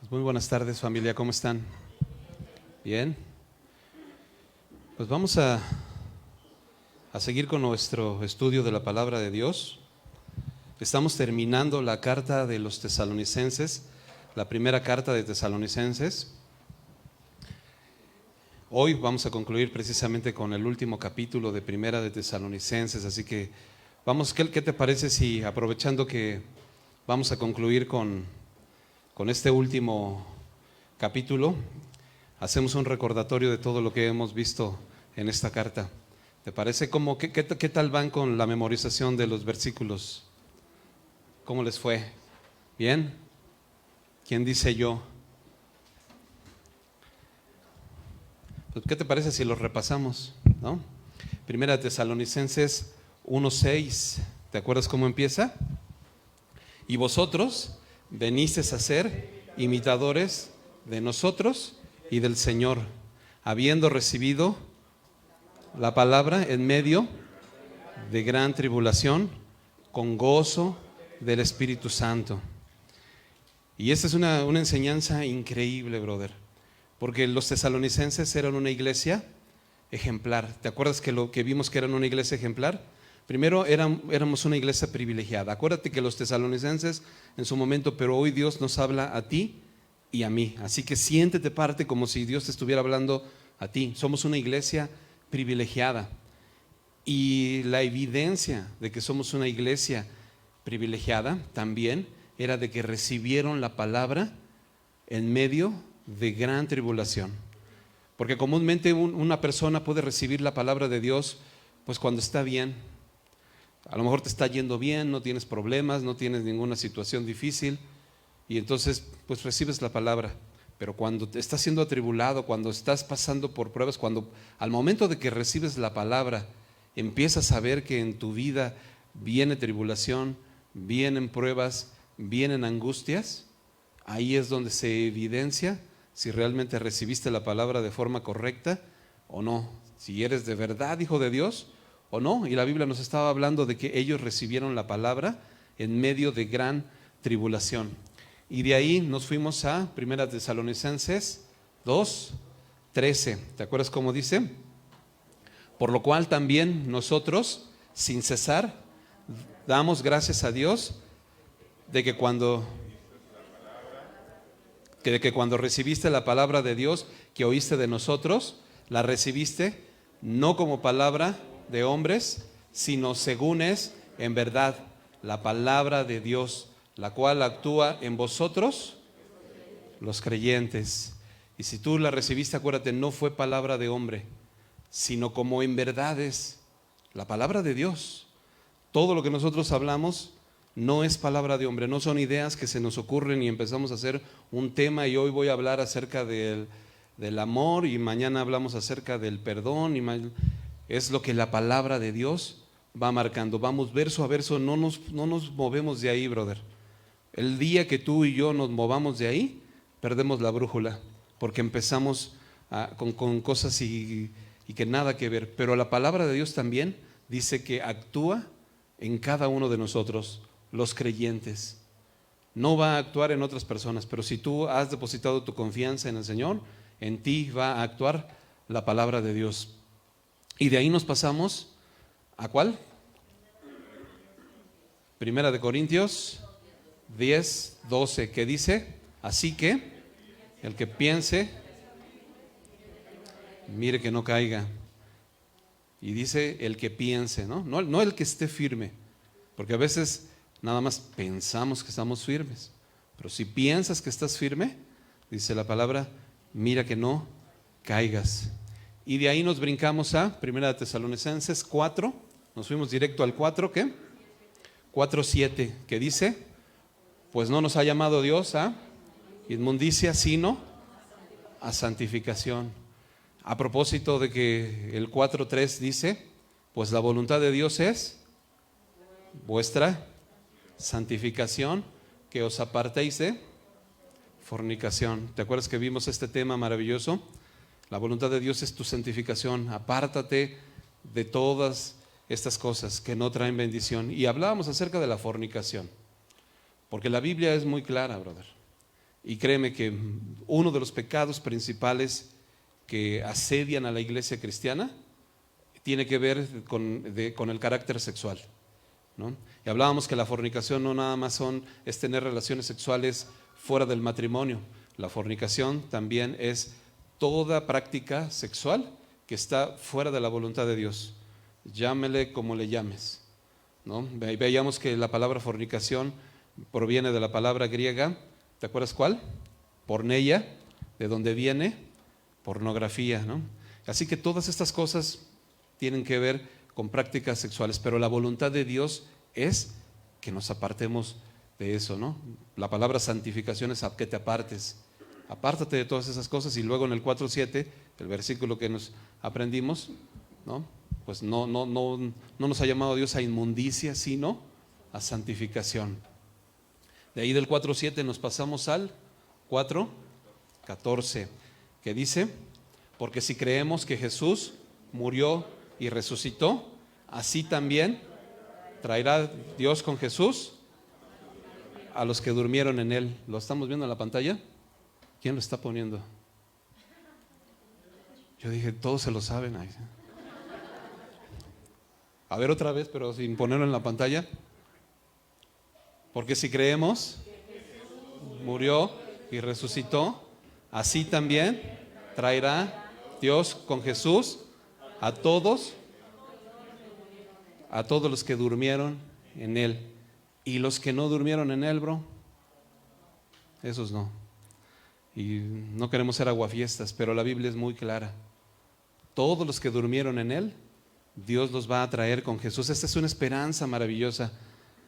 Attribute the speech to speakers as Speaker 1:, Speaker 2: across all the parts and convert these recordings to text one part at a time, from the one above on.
Speaker 1: Muy buenas tardes, familia, ¿cómo están? Bien. Pues vamos a seguir con nuestro estudio de la palabra de Dios. Estamos terminando la carta de los tesalonicenses, la primera carta de Tesalonicenses. Hoy vamos a concluir precisamente con el último capítulo de Primera de Tesalonicenses, así que vamos, ¿qué te parece si aprovechando que vamos a concluir con este último capítulo, hacemos un recordatorio de todo lo que hemos visto en esta carta? ¿Te parece? ¿Qué tal van con la memorización de los versículos? ¿Cómo les fue? ¿Bien? ¿Quién dice yo? Pues, ¿qué te parece si los repasamos? ¿No? Primera Tesalonicenses 1:6, ¿te acuerdas cómo empieza? Y vosotros venisteis a ser imitadores de nosotros y del Señor, habiendo recibido la palabra en medio de gran tribulación, con gozo del Espíritu Santo. Y esta es una enseñanza increíble, brother, porque los tesalonicenses eran una iglesia ejemplar. ¿Te acuerdas que lo que vimos que eran una iglesia ejemplar? Primero éramos una iglesia privilegiada. Acuérdate que los tesalonicenses en su momento, pero hoy Dios nos habla a ti y a mí. Así que siéntete parte como si Dios te estuviera hablando a ti. Somos una iglesia privilegiada. Y la evidencia de que somos una iglesia privilegiada también era de que recibieron la palabra en medio de gran tribulación. Porque comúnmente una persona puede recibir la palabra de Dios pues cuando está bien. A lo mejor te está yendo bien, no tienes problemas, no tienes ninguna situación difícil y entonces pues recibes la palabra. Pero cuando estás siendo atribulado, cuando estás pasando por pruebas, cuando al momento de que recibes la palabra empiezas a ver que en tu vida viene tribulación, vienen pruebas, vienen angustias, ahí es donde se evidencia si realmente recibiste la palabra de forma correcta o no, si eres de verdad hijo de Dios o no. Y la Biblia nos estaba hablando de que ellos recibieron la palabra en medio de gran tribulación. Y de ahí nos fuimos a Primera Tesalonicenses 2:13. ¿Te acuerdas cómo dice? Por lo cual también nosotros, sin cesar, damos gracias a Dios de que cuando recibiste la palabra de Dios que oíste de nosotros, la recibiste no como palabra de hombres, sino según es en verdad la palabra de Dios, la cual actúa en vosotros los creyentes. Y si tú la recibiste, acuérdate, no fue palabra de hombre, sino como en verdad es la palabra de Dios. Todo lo que nosotros hablamos no es palabra de hombre, no son ideas que se nos ocurren y empezamos a hacer un tema y hoy voy a hablar acerca del amor y mañana hablamos acerca del perdón es lo que la palabra de Dios va marcando. Vamos verso a verso, no nos movemos de ahí, brother. El día que tú y yo nos movamos de ahí, perdemos la brújula, porque empezamos con cosas y que nada que ver. Pero la palabra de Dios también dice que actúa en cada uno de nosotros, los creyentes. No va a actuar en otras personas, pero si tú has depositado tu confianza en el Señor, en ti va a actuar la palabra de Dios. Y de ahí nos pasamos ¿a cuál? Primera de Corintios 10:12, que dice: así que el que piense, mire que no caiga. Y dice el que piense, no el que esté firme, porque a veces nada más pensamos que estamos firmes, pero si piensas que estás firme, dice la palabra, mira que no caigas. Y de ahí nos brincamos a Primera de Tesalonicenses 4, nos fuimos directo al 4, ¿qué? 4:7, que dice: pues no nos ha llamado Dios a inmundicia, sino a santificación. A propósito de que el 4:3 dice: pues la voluntad de Dios es vuestra santificación, que os apartéis de fornicación. ¿Te acuerdas que vimos este tema maravilloso? La voluntad de Dios es tu santificación. Apártate de todas estas cosas que no traen bendición. Y hablábamos acerca de la fornicación, porque la Biblia es muy clara, brother. Y créeme que uno de los pecados principales que asedian a la iglesia cristiana tiene que ver con el carácter sexual, ¿no? Y hablábamos que la fornicación no nada más es tener relaciones sexuales fuera del matrimonio. La fornicación también es toda práctica sexual que está fuera de la voluntad de Dios. Llámele como le llames, ¿no? Veíamos que la palabra fornicación proviene de la palabra griega, ¿te acuerdas cuál? Porneia, de donde viene pornografía, ¿no? Así que todas estas cosas tienen que ver con prácticas sexuales, pero la voluntad de Dios es que nos apartemos de eso, ¿no? La palabra santificación es que te apartes. Apártate de todas esas cosas. Y luego en el 4:7, el versículo que nos aprendimos, ¿no? Pues no nos ha llamado Dios a inmundicia, sino a santificación. De ahí del 4:7 nos pasamos al 4:14, que dice: porque si creemos que Jesús murió y resucitó, así también traerá Dios con Jesús a los que durmieron en él. ¿Lo estamos viendo en la pantalla? ¿Quién lo está poniendo? Yo dije, todos se lo saben. A ver otra vez, pero sin ponerlo en la pantalla. Porque si creemos, murió y resucitó, así también traerá Dios con Jesús a todos los que durmieron en él. Y los que no durmieron en él, bro, esos no. Y no queremos ser aguafiestas, pero la Biblia es muy clara. Todos los que durmieron en él, Dios los va a traer con Jesús. Esta es una esperanza maravillosa.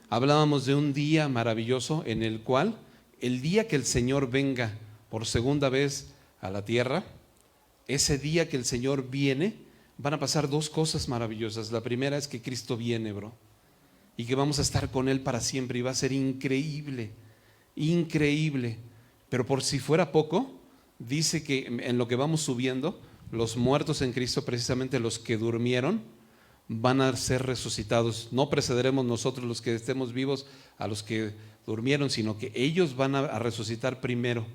Speaker 1: Hablábamos de un día maravilloso en el cual, el día que el Señor venga por segunda vez a la tierra, ese día que el Señor viene, van a pasar dos cosas maravillosas. La primera es que Cristo viene, bro, y que vamos a estar con Él para siempre, y va a ser increíble, increíble. Pero por si fuera poco, dice que en lo que vamos subiendo, los muertos en Cristo, precisamente los que durmieron, van a ser resucitados. No precederemos nosotros los que estemos vivos a los que durmieron, sino que ellos van a resucitar primero,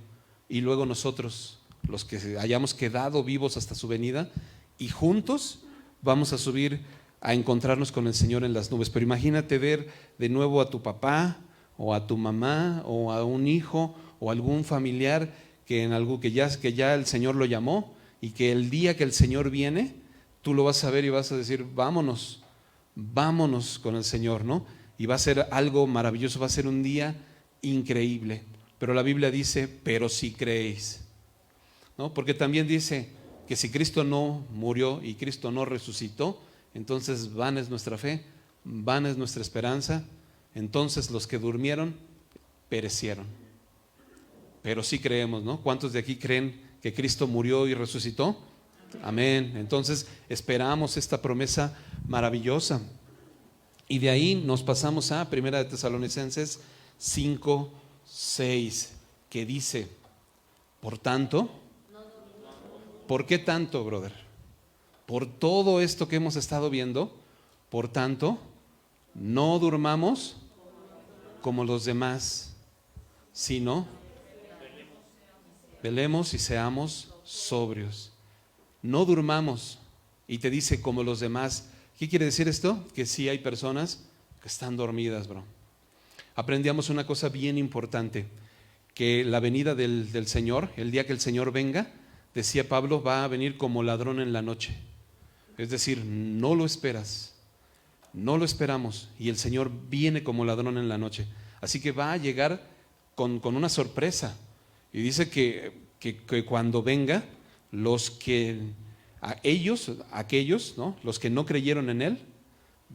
Speaker 1: y luego nosotros, los que hayamos quedado vivos hasta su venida, y juntos vamos a subir a encontrarnos con el Señor en las nubes. Pero imagínate ver de nuevo a tu papá o a tu mamá o a un hijo o algún familiar que ya el Señor lo llamó, y que el día que el Señor viene, tú lo vas a ver y vas a decir, vámonos con el Señor, ¿no? Y va a ser algo maravilloso, va a ser un día increíble. Pero la Biblia dice, pero si creéis, ¿no? Porque también dice que si Cristo no murió y Cristo no resucitó, entonces vana es nuestra fe, vana es nuestra esperanza. Entonces los que durmieron perecieron. Pero sí creemos, ¿no? ¿Cuántos de aquí creen que Cristo murió y resucitó? Amén. Entonces esperamos esta promesa maravillosa. Y de ahí nos pasamos a 1 Tesalonicenses 5:6, que dice, por tanto, ¿por qué tanto, brother? Por todo esto que hemos estado viendo, por tanto, no durmamos como los demás, sino velemos y seamos sobrios. No durmamos. Y te dice como los demás. ¿Qué quiere decir esto? Que sí hay personas que están dormidas, bro. Aprendíamos una cosa bien importante, que la venida del Señor, el día que el Señor venga, decía Pablo, va a venir como ladrón en la noche. Es decir, no lo esperas, no lo esperamos, y el Señor viene como ladrón en la noche. Así que va a llegar con una sorpresa. Y dice que cuando venga, aquellos, ¿no?, los que no creyeron en Él,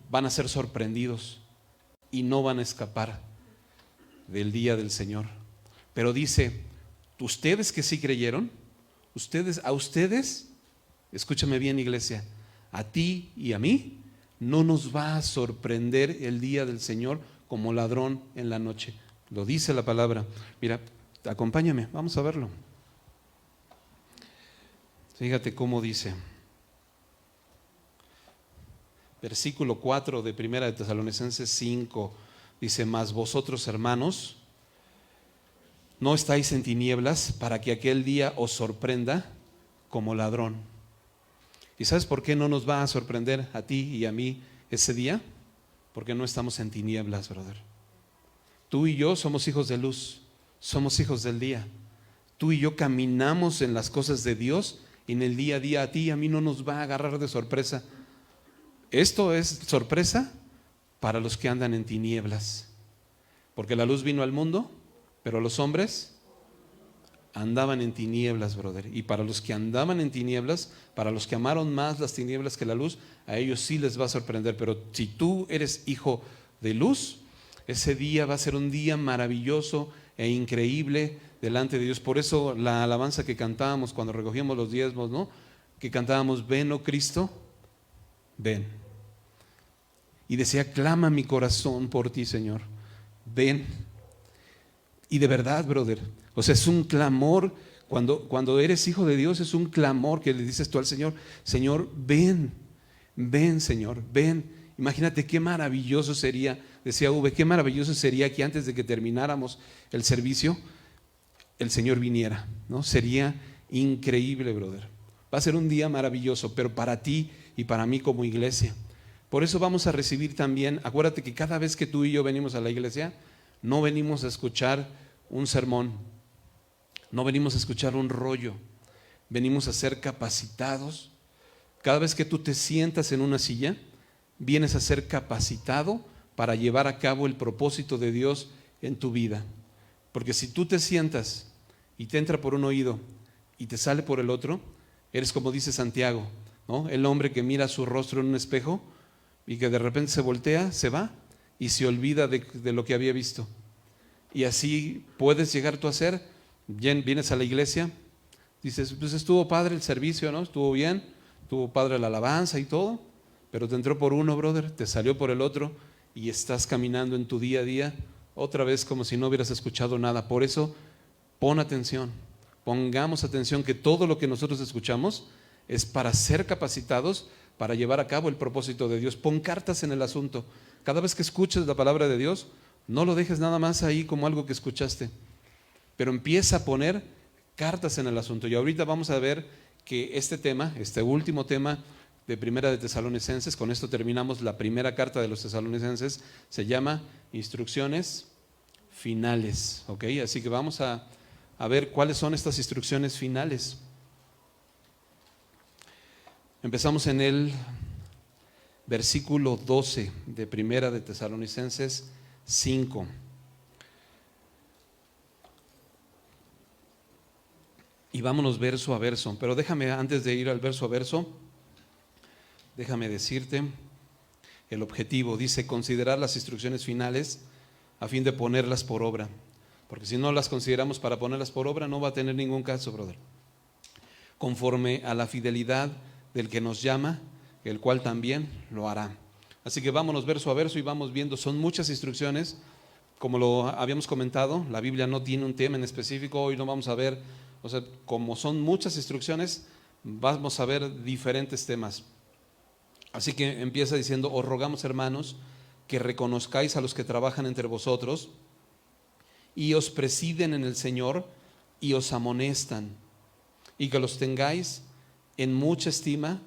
Speaker 1: van a ser sorprendidos y no van a escapar del día del Señor. Pero dice, ustedes que sí creyeron, a ustedes, escúchame bien, iglesia, a ti y a mí, no nos va a sorprender el día del Señor como ladrón en la noche. Lo dice la palabra. Mira, acompáñame, vamos a verlo. Fíjate cómo dice. Versículo 4 de 1 Tesalonicenses 5, dice, mas vosotros, hermanos, No estáis en tinieblas para que aquel día os sorprenda como ladrón. ¿Y sabes por qué no nos va a sorprender a ti y a mí ese día? Porque no estamos en tinieblas, brother. Tú y yo somos hijos de luz, somos hijos del día. Tú y yo caminamos en las cosas de Dios y en el día a día a ti y a mí no nos va a agarrar de sorpresa. Esto es sorpresa para los que andan en tinieblas. Porque la luz vino al mundo, pero los hombres andaban en tinieblas, brother. Y para los que andaban en tinieblas, para los que amaron más las tinieblas que la luz, a ellos sí les va a sorprender. Pero si tú eres hijo de luz, ese día va a ser un día maravilloso e increíble delante de Dios. Por eso la alabanza que cantábamos cuando recogíamos los diezmos, ¿no? Que cantábamos, ven, oh Cristo, ven. Y decía, clama mi corazón por ti, Señor, ven. Y de verdad, brother, o sea, es un clamor, cuando eres hijo de Dios, es un clamor que le dices tú al Señor, Señor, ven, ven, Señor, ven. Imagínate qué maravilloso sería, decía Uve, qué maravilloso sería que antes de que termináramos el servicio, el Señor viniera, ¿no? Sería increíble, brother. Va a ser un día maravilloso, pero para ti y para mí como iglesia. Por eso vamos a recibir también, acuérdate que cada vez que tú y yo venimos a la iglesia, no venimos a escuchar un sermón, no venimos a escuchar un rollo, venimos a ser capacitados. Cada vez que tú te sientas en una silla, vienes a ser capacitado para llevar a cabo el propósito de Dios en tu vida. Porque si tú te sientas y te entra por un oído y te sale por el otro, eres como dice Santiago, ¿no? El hombre que mira su rostro en un espejo y que de repente se voltea, se va y se olvida de lo que había visto. Y así puedes llegar tú a ser, vienes a la iglesia, dices, pues estuvo padre el servicio, ¿no? Estuvo bien, estuvo padre la alabanza y todo, pero te entró por uno, brother, te salió por el otro y estás caminando en tu día a día otra vez como si no hubieras escuchado nada. Por eso, pon atención, pongamos atención que todo lo que nosotros escuchamos es para ser capacitados para llevar a cabo el propósito de Dios. Pon cartas en el asunto. Cada vez que escuches la palabra de Dios, no lo dejes nada más ahí como algo que escuchaste, pero empieza a poner cartas en el asunto. Y ahorita vamos a ver que este tema, este último tema de Primera de Tesalonicenses, con esto terminamos la primera carta de los Tesalonicenses, se llama Instrucciones Finales, ¿ok? Así que vamos a ver cuáles son estas instrucciones finales. Empezamos en el versículo 12 de Primera de Tesalonicenses 5. Y vámonos verso a verso. Pero déjame, antes de ir al verso a verso, déjame decirte el objetivo. Dice, considerar las instrucciones finales a fin de ponerlas por obra. Porque si no las consideramos para ponerlas por obra, no va a tener ningún caso, brother. Conforme a la fidelidad del que nos llama, el cual también lo hará. Así que vámonos verso a verso y vamos viendo, son muchas instrucciones, como lo habíamos comentado, la Biblia no tiene un tema en específico, hoy no vamos a ver, o sea, como son muchas instrucciones, vamos a ver diferentes temas. Así que empieza diciendo, os rogamos, hermanos, que reconozcáis a los que trabajan entre vosotros y os presiden en el Señor y os amonestan, y que los tengáis en mucha estima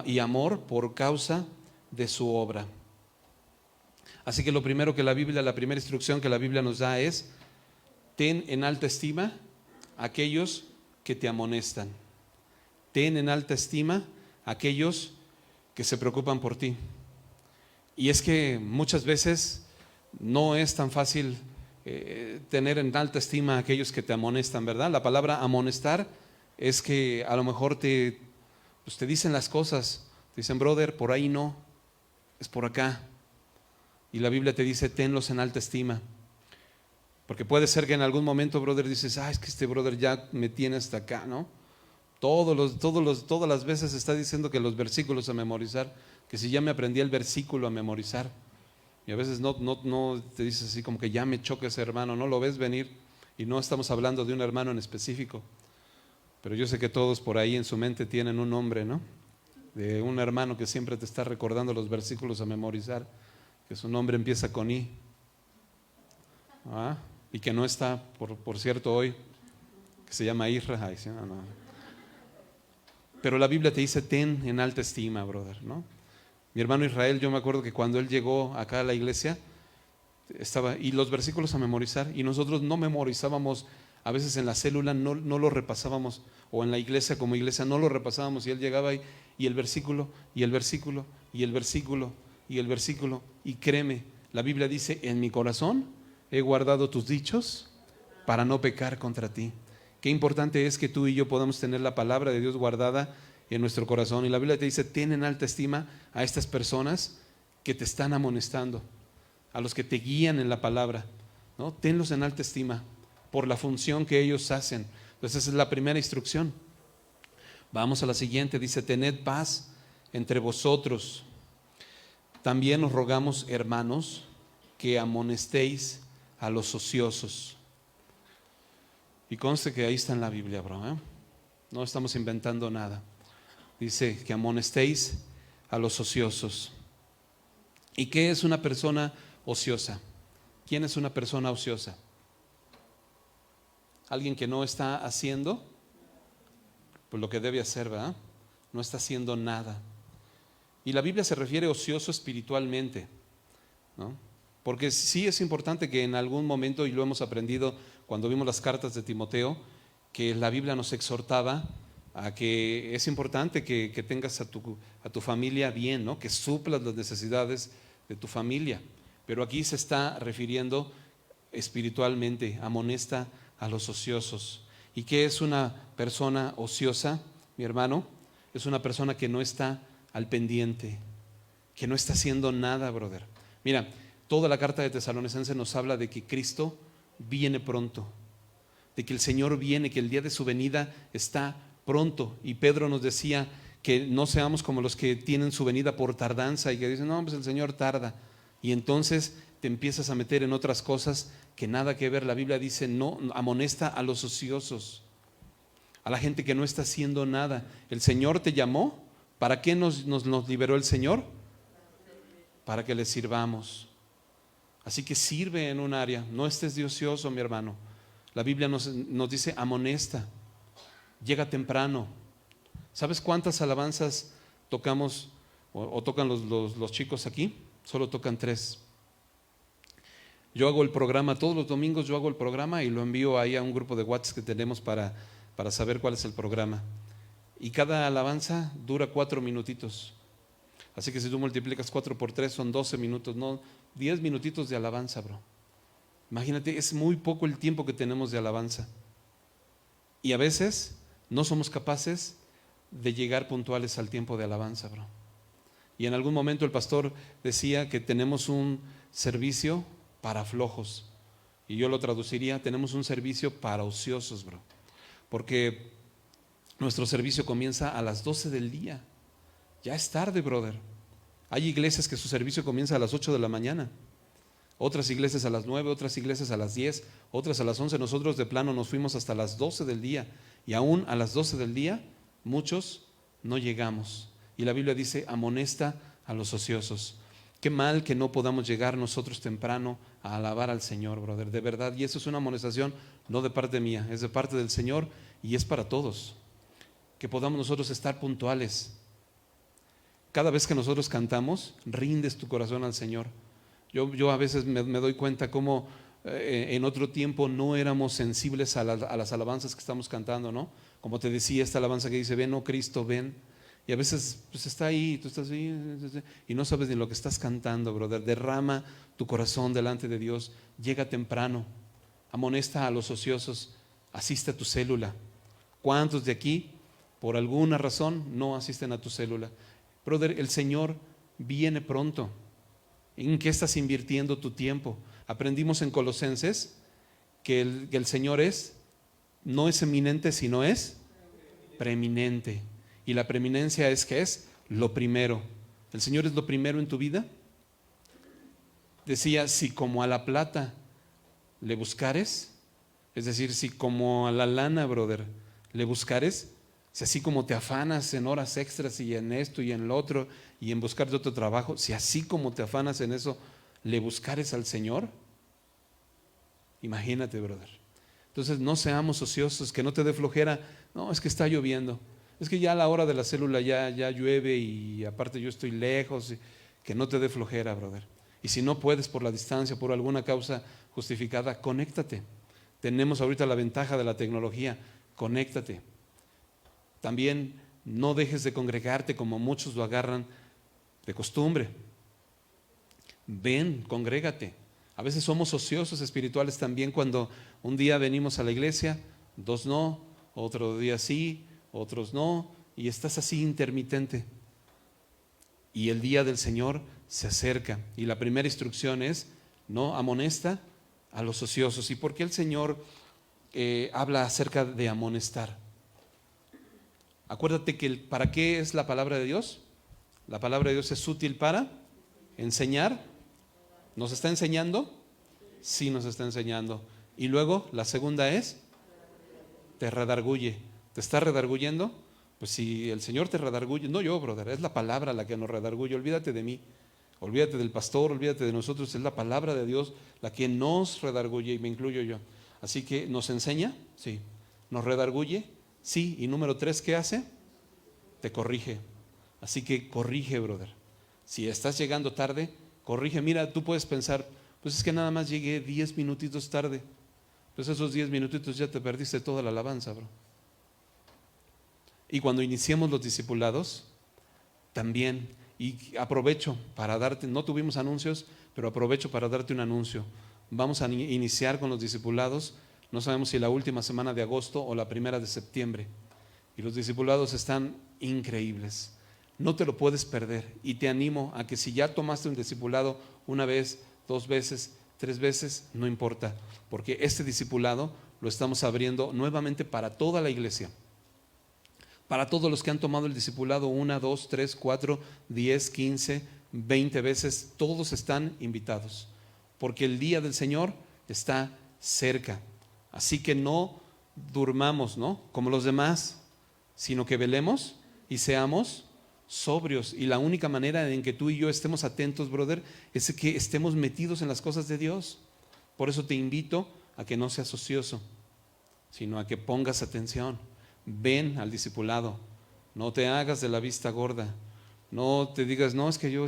Speaker 1: y amor por causa de su obra. Así que lo primero que la primera instrucción que la Biblia nos da es, ten en alta estima a aquellos que te amonestan. Ten en alta estima a aquellos que se preocupan por ti. Y es que muchas veces no es tan fácil tener en alta estima a aquellos que te amonestan, ¿verdad? La palabra amonestar es que a lo mejor te dicen las cosas, te dicen, brother, por ahí no, es por acá. Y la Biblia te dice, tenlos en alta estima. Porque puede ser que en algún momento, brother, dices, es que este brother ya me tiene hasta acá, ¿no? Todas las veces está diciendo que los versículos a memorizar, que si ya me aprendí el versículo a memorizar. Y a veces no te dices así como que ya me choca ese hermano, no lo ves venir. Y no estamos hablando de un hermano en específico. Pero yo sé que todos por ahí en su mente tienen un nombre, ¿no? De un hermano que siempre te está recordando los versículos a memorizar, que su nombre empieza con I. y que no está, por cierto, hoy, que se llama Isra. Ay, sí, no. Pero la Biblia te dice, ten en alta estima, brother, ¿no? Mi hermano Israel, yo me acuerdo que cuando él llegó acá a la iglesia, y los versículos a memorizar, y nosotros no memorizábamos, a veces en la célula no lo repasábamos, o en la iglesia como iglesia no lo repasábamos, y él llegaba ahí, y el versículo, y el versículo, y el versículo, y el versículo, y créeme, la Biblia dice, en mi corazón he guardado tus dichos para no pecar contra ti. Qué importante es que tú y yo podamos tener la palabra de Dios guardada en nuestro corazón. Y la Biblia te dice, ten en alta estima a estas personas que te están amonestando, a los que te guían en la palabra, ¿no? Tenlos en alta estima por la función que ellos hacen. Entonces esa es la primera instrucción. Vamos a la siguiente, dice, tened paz entre vosotros. También os rogamos, hermanos, que amonestéis a los ociosos. Y conste que ahí está en la Biblia, bro, ¿eh? No estamos inventando nada. Dice que amonestéis a los ociosos. ¿Y qué es una persona ociosa? ¿Quién es una persona ociosa? Alguien que no está haciendo pues lo que debe hacer, ¿verdad? No está haciendo nada. Y la Biblia se refiere ocioso espiritualmente, ¿no? Porque sí es importante que en algún momento, y lo hemos aprendido cuando vimos las cartas de Timoteo, que la Biblia nos exhortaba a que es importante que tengas a tu familia bien, ¿no? Que suplas las necesidades de tu familia. Pero aquí se está refiriendo espiritualmente, amonesta a los ociosos. ¿Y qué es una persona ociosa, mi hermano? Es una persona que no está al pendiente, que no está haciendo nada, brother. Mira, toda la carta de Tesalonicenses nos habla de que Cristo viene pronto, de que el Señor viene, que el día de su venida está pronto. Y Pedro nos decía que no seamos como los que tienen su venida por tardanza y que dicen, no, pues el Señor tarda. Y entonces te empiezas a meter en otras cosas que nada que ver. La Biblia dice, no, amonesta a los ociosos, a la gente que no está haciendo nada. El Señor te llamó. ¿Para qué nos liberó el Señor? Para que le sirvamos. Así que sirve en un área, no estés de ocioso, mi hermano. La Biblia nos dice, amonesta, llega temprano. ¿Sabes cuántas alabanzas tocamos o tocan los chicos aquí? Solo tocan 3. Yo hago el programa, todos los domingos yo hago el programa y lo envío ahí a un grupo de WhatsApp que tenemos para saber cuál es el programa. Y cada alabanza dura 4 minutitos. Así que si tú multiplicas 4 por 3 son 12 minutos, no, 10 minutitos de alabanza, bro. Imagínate, es muy poco el tiempo que tenemos de alabanza. Y a veces no somos capaces de llegar puntuales al tiempo de alabanza, bro. Y en algún momento el pastor decía que tenemos un servicio para flojos. Y yo lo traduciría, tenemos un servicio para ociosos, bro. Porque nuestro servicio comienza a las 12 del día. Ya es tarde, brother. Hay iglesias que su servicio comienza a las 8 de la mañana. Otras iglesias a las 9, otras iglesias a las 10, otras a las 11. Nosotros de plano nos fuimos hasta las 12 del día. Y aún a las 12 del día, muchos no llegamos. Y la Biblia dice, amonesta a los ociosos. Qué mal que no podamos llegar nosotros temprano a alabar al Señor, brother, de verdad. Y eso es una amonestación no de parte mía, es de parte del Señor y es para todos. Que podamos nosotros estar puntuales. Cada vez que nosotros cantamos, rindes tu corazón al Señor. Yo a veces me doy cuenta cómo en otro tiempo no éramos sensibles a las alabanzas que estamos cantando, ¿no? Como te decía, esta alabanza que dice, ven, oh Cristo, ven. Y a veces pues está ahí, tú estás ahí y no sabes ni lo que estás cantando, brother. Derrama tu corazón delante de Dios, llega temprano, amonesta a los ociosos, asiste a tu célula. ¿Cuántos de aquí, por alguna razón, no asisten a tu célula? Brother, el Señor viene pronto. ¿En qué estás invirtiendo tu tiempo? Aprendimos en Colosenses que el Señor no es eminente, sino es preeminente. Y la preeminencia es que es lo primero. ¿El Señor es lo primero en tu vida? Decía, si como a la plata le buscares, es decir, si como a la lana, brother, le buscares, si así como te afanas en horas extras y en esto y en lo otro y en buscar otro trabajo, si así como te afanas en eso, le buscares al Señor, Imagínate, brother. Entonces no seamos ociosos, que no te dé flojera. No, es que está lloviendo. Es que ya a la hora de la célula ya llueve y aparte yo estoy lejos. Que no te dé flojera, brother. Y si no puedes por la distancia, por alguna causa justificada, conéctate. Tenemos ahorita la ventaja de la tecnología. Conéctate. También no dejes de congregarte como muchos lo agarran de costumbre. Ven, congrégate. A veces somos ociosos espirituales también cuando un día venimos a la iglesia, 2 no, otro día sí, otros no, y estás así intermitente. Y el día del Señor se acerca. Y la primera instrucción es, no amonesta a los ociosos. ¿Y por qué el Señor habla acerca de amonestar? Acuérdate que ¿para qué es la palabra de Dios? La palabra de Dios es útil para enseñar. ¿Nos está enseñando? Sí, nos está enseñando. Y luego la segunda es, te redarguye. ¿Te está redarguyendo? Pues si el Señor te redarguye, no yo, brother, es la palabra la que nos redarguye. Olvídate de mí, olvídate del pastor, olvídate de nosotros. Es la palabra de Dios la que nos redarguye, y me incluyo yo. Así que, ¿nos enseña? Sí. ¿Nos redarguye? Sí. Y número 3, ¿qué hace? Te corrige. Así que corrige, brother. Si estás llegando tarde, corrige. Mira, tú puedes pensar, pues es que nada más llegué 10 minutitos tarde. Pues esos 10 minutitos ya te perdiste toda la alabanza, bro. Y cuando iniciemos los discipulados, también, y aprovecho para darte, no tuvimos anuncios, pero aprovecho para darte un anuncio. Vamos a iniciar con los discipulados, no sabemos si la última semana de agosto o la primera de septiembre. Y los discipulados están increíbles. No te lo puedes perder. Y te animo a que si ya tomaste un discipulado una vez, 2 veces, 3 veces, no importa. Porque este discipulado lo estamos abriendo nuevamente para toda la iglesia. Para todos los que han tomado el discipulado 1, 2, 3, 4, 10, 15, 20 veces, todos están invitados. Porque el día del Señor está cerca. Así que no durmamos, ¿no? Como los demás, sino que velemos y seamos sobrios. Y la única manera en que tú y yo estemos atentos, brother, es que estemos metidos en las cosas de Dios. Por eso te invito a que no seas ocioso, sino a que pongas atención. Ven al discipulado, no te hagas de la vista gorda, no te digas, no, es que yo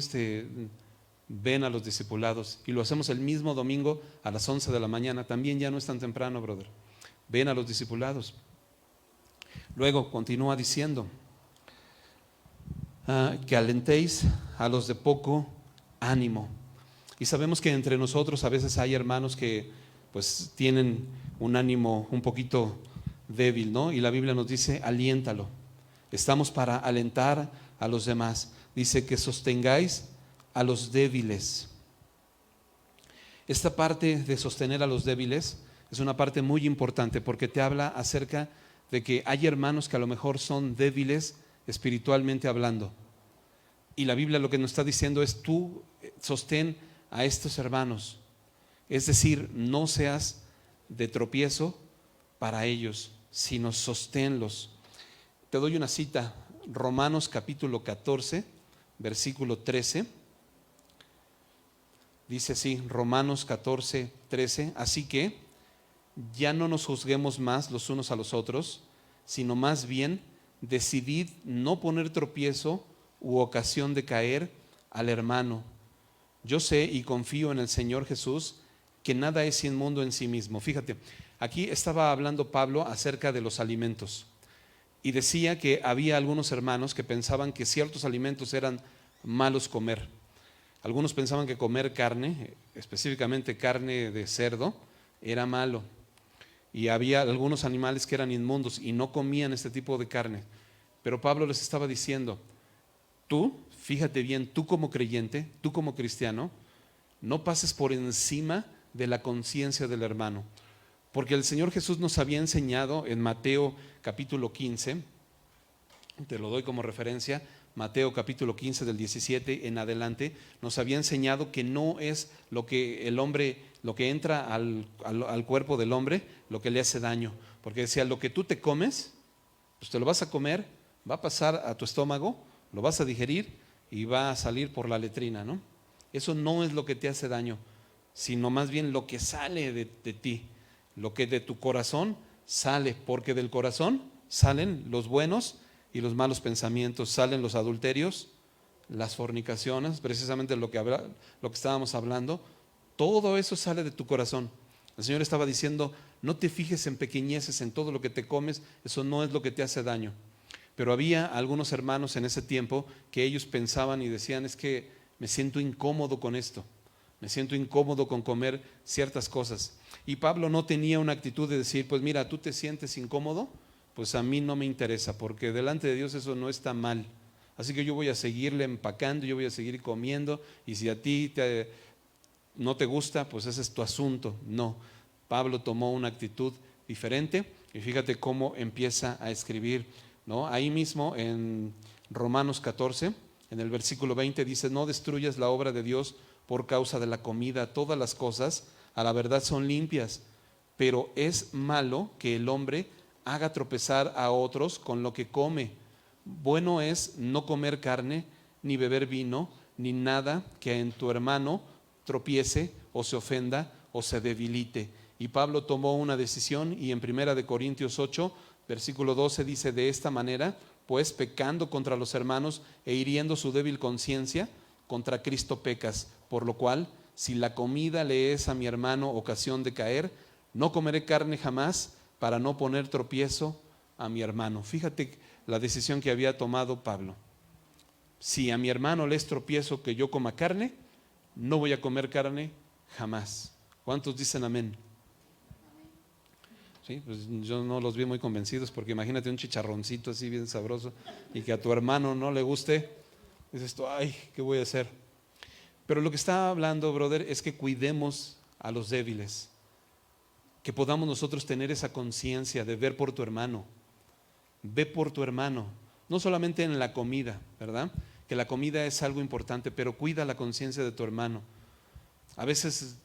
Speaker 1: ven a los discipulados. Y lo hacemos el mismo domingo a las 11 de la mañana, también ya no es tan temprano, brother. Ven a los discipulados. Luego continúa diciendo, que alentéis a los de poco ánimo. Y sabemos que entre nosotros a veces hay hermanos que pues tienen un ánimo un poquito débil, ¿no? Y la Biblia nos dice, aliéntalo. Estamos para alentar a los demás. Dice que sostengáis a los débiles. Esta parte de sostener a los débiles es una parte muy importante porque te habla acerca de que hay hermanos que a lo mejor son débiles espiritualmente hablando. Y la Biblia lo que nos está diciendo es, tú sostén a estos hermanos. Es decir, no seas de tropiezo para ellos, sino sosténlos. Te doy una cita, Romanos capítulo 14, versículo 13. Dice así, Romanos 14, 13, así que ya no nos juzguemos más los unos a los otros, sino más bien decidid no poner tropiezo u ocasión de caer al hermano. Yo sé y confío en el Señor Jesús que nada es inmundo en sí mismo. Fíjate, aquí estaba hablando Pablo acerca de los alimentos y decía que había algunos hermanos que pensaban que ciertos alimentos eran malos comer. Algunos pensaban que comer carne, específicamente carne de cerdo, era malo. Y había algunos animales que eran inmundos y no comían este tipo de carne. Pero Pablo les estaba diciendo, tú, fíjate bien, tú como creyente, tú como cristiano, no pases por encima de la conciencia del hermano. Porque el Señor Jesús nos había enseñado en Mateo capítulo 15, te lo doy como referencia, Mateo capítulo 15 del 17 en adelante, nos había enseñado que no es lo que el hombre, lo que entra al cuerpo del hombre, lo que le hace daño. Porque decía, lo que tú te comes, pues te lo vas a comer, va a pasar a tu estómago, lo vas a digerir y va a salir por la letrina, ¿no? Eso no es lo que te hace daño. sino más bien lo que sale de ti, lo que de tu corazón sale, porque del corazón salen los buenos y los malos pensamientos, salen los adulterios, las fornicaciones, precisamente lo que estábamos hablando, todo eso sale de tu corazón. El Señor estaba diciendo, no te fijes en pequeñeces, en todo lo que te comes, eso no es lo que te hace daño. Pero había algunos hermanos en ese tiempo que ellos pensaban y decían, es que me siento incómodo con esto, me siento incómodo con comer ciertas cosas. Y Pablo no tenía una actitud de decir, pues mira, tú te sientes incómodo, pues a mí no me interesa, porque delante de Dios eso no está mal. Así que yo voy a seguirle empacando, yo voy a seguir comiendo, y si a ti no te gusta, pues ese es tu asunto. No, Pablo tomó una actitud diferente, y fíjate cómo empieza a escribir, ¿no? Ahí mismo en Romanos 14, en el versículo 20 dice, no destruyas la obra de Dios por causa de la comida, todas las cosas a la verdad son limpias, pero es malo que el hombre haga tropezar a otros con lo que come. Bueno es no comer carne, ni beber vino, ni nada que en tu hermano tropiece o se ofenda o se debilite. Y Pablo tomó una decisión, y en 1 Corintios 8, versículo 12 dice, de esta manera, pues pecando contra los hermanos e hiriendo su débil conciencia, contra Cristo pecas, por lo cual, si la comida le es a mi hermano ocasión de caer, no comeré carne jamás para no poner tropiezo a mi hermano. Fíjate la decisión que había tomado Pablo. Si a mi hermano le es tropiezo que yo coma carne, no voy a comer carne jamás. ¿Cuántos dicen amén? Sí, pues yo no los vi muy convencidos, porque imagínate un chicharroncito así bien sabroso y que a tu hermano no le guste. Dices tú, ay, ¿qué voy a hacer? Pero lo que está hablando, brother, es que cuidemos a los débiles, que podamos nosotros tener esa conciencia de ver por tu hermano. Ve por tu hermano, no solamente en la comida, ¿verdad? Que la comida es algo importante, pero cuida la conciencia de tu hermano. A veces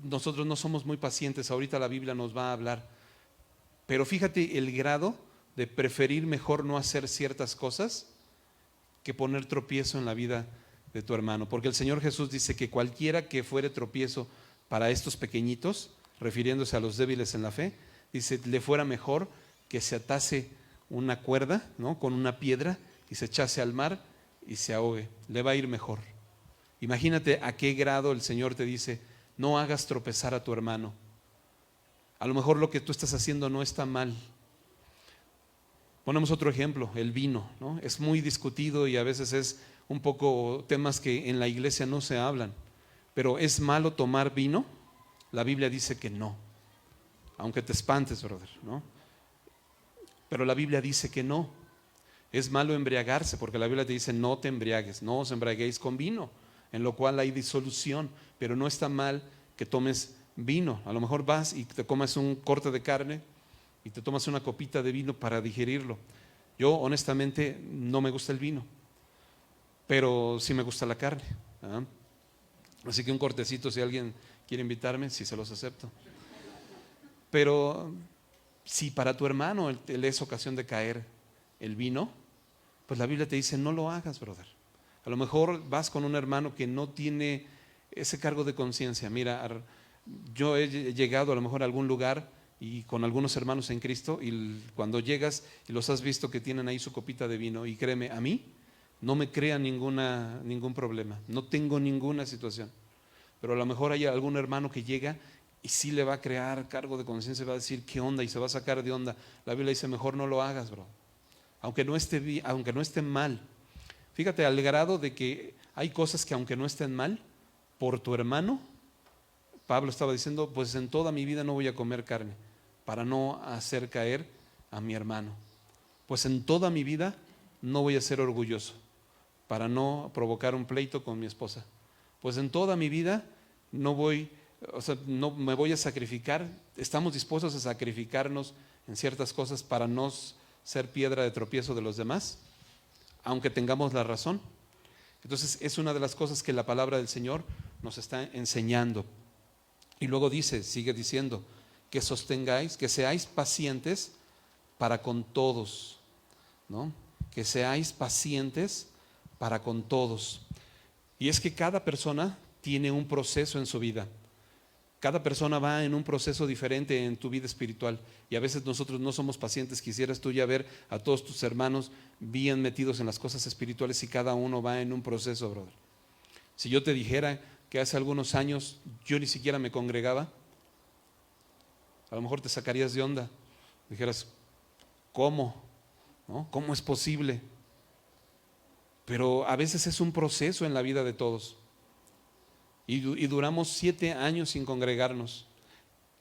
Speaker 1: nosotros no somos muy pacientes, ahorita la Biblia nos va a hablar, pero fíjate el grado de preferir mejor no hacer ciertas cosas que poner tropiezo en la vida de tu hermano, porque el Señor Jesús dice que cualquiera que fuere tropiezo para estos pequeñitos, refiriéndose a los débiles en la fe, dice, le fuera mejor que se atase una cuerda, ¿no?, con una piedra y se echase al mar y se ahogue, le va a ir mejor. Imagínate a qué grado el Señor te dice, no hagas tropezar a tu hermano. A lo mejor lo que tú estás haciendo no está mal. Ponemos otro ejemplo, el vino, ¿no? Es muy discutido y a veces es un poco temas que en la iglesia no se hablan, pero ¿es malo tomar vino? La Biblia dice que no, aunque te espantes, brother, ¿no? Pero la Biblia dice que no. Es malo embriagarse, porque la Biblia te dice no te embriagues, no os embriaguéis con vino, en lo cual hay disolución, pero no está mal que tomes vino. A lo mejor vas y te comas un corte de carne y te tomas una copita de vino para digerirlo. Yo honestamente no me gusta el vino, pero sí me gusta la carne, ¿verdad? Así que un cortecito, si alguien quiere invitarme, sí se los acepto. Pero si para tu hermano le es ocasión de caer el vino, pues la Biblia te dice no lo hagas, brother. A lo mejor vas con un hermano que no tiene ese cargo de conciencia. Mira, yo he llegado a lo mejor a algún lugar y con algunos hermanos en Cristo, y cuando llegas y los has visto que tienen ahí su copita de vino, y créeme, a mí no me crea ningún problema, no tengo ninguna situación, pero a lo mejor hay algún hermano que llega y sí le va a crear cargo de conciencia, va a decir qué onda y se va a sacar de onda. La Biblia dice mejor no lo hagas, bro, aunque no esté mal. Fíjate al grado de que hay cosas que aunque no estén mal, por tu hermano, Pablo estaba diciendo, pues en toda mi vida no voy a comer carne para no hacer caer a mi hermano. Pues en toda mi vida no voy a ser orgulloso para no provocar un pleito con mi esposa. Pues en toda mi vida no me voy a sacrificar. Estamos dispuestos a sacrificarnos en ciertas cosas para no ser piedra de tropiezo de los demás, aunque tengamos la razón. Entonces es una de las cosas que la palabra del Señor nos está enseñando. Y luego sigue diciendo, que sostengáis, que seáis pacientes para con todos, ¿no? Que seáis pacientes para con todos. Y es que cada persona tiene un proceso en su vida. Cada persona va en un proceso diferente en tu vida espiritual y a veces nosotros no somos pacientes. Quisieras tú ya ver a todos tus hermanos bien metidos en las cosas espirituales y cada uno va en un proceso, brother. Si yo te dijera que hace algunos años yo ni siquiera me congregaba, a lo mejor te sacarías de onda. Dijeras, ¿cómo? ¿No? ¿Cómo es posible? Pero a veces es un proceso en la vida de todos. Y duramos 7 años sin congregarnos.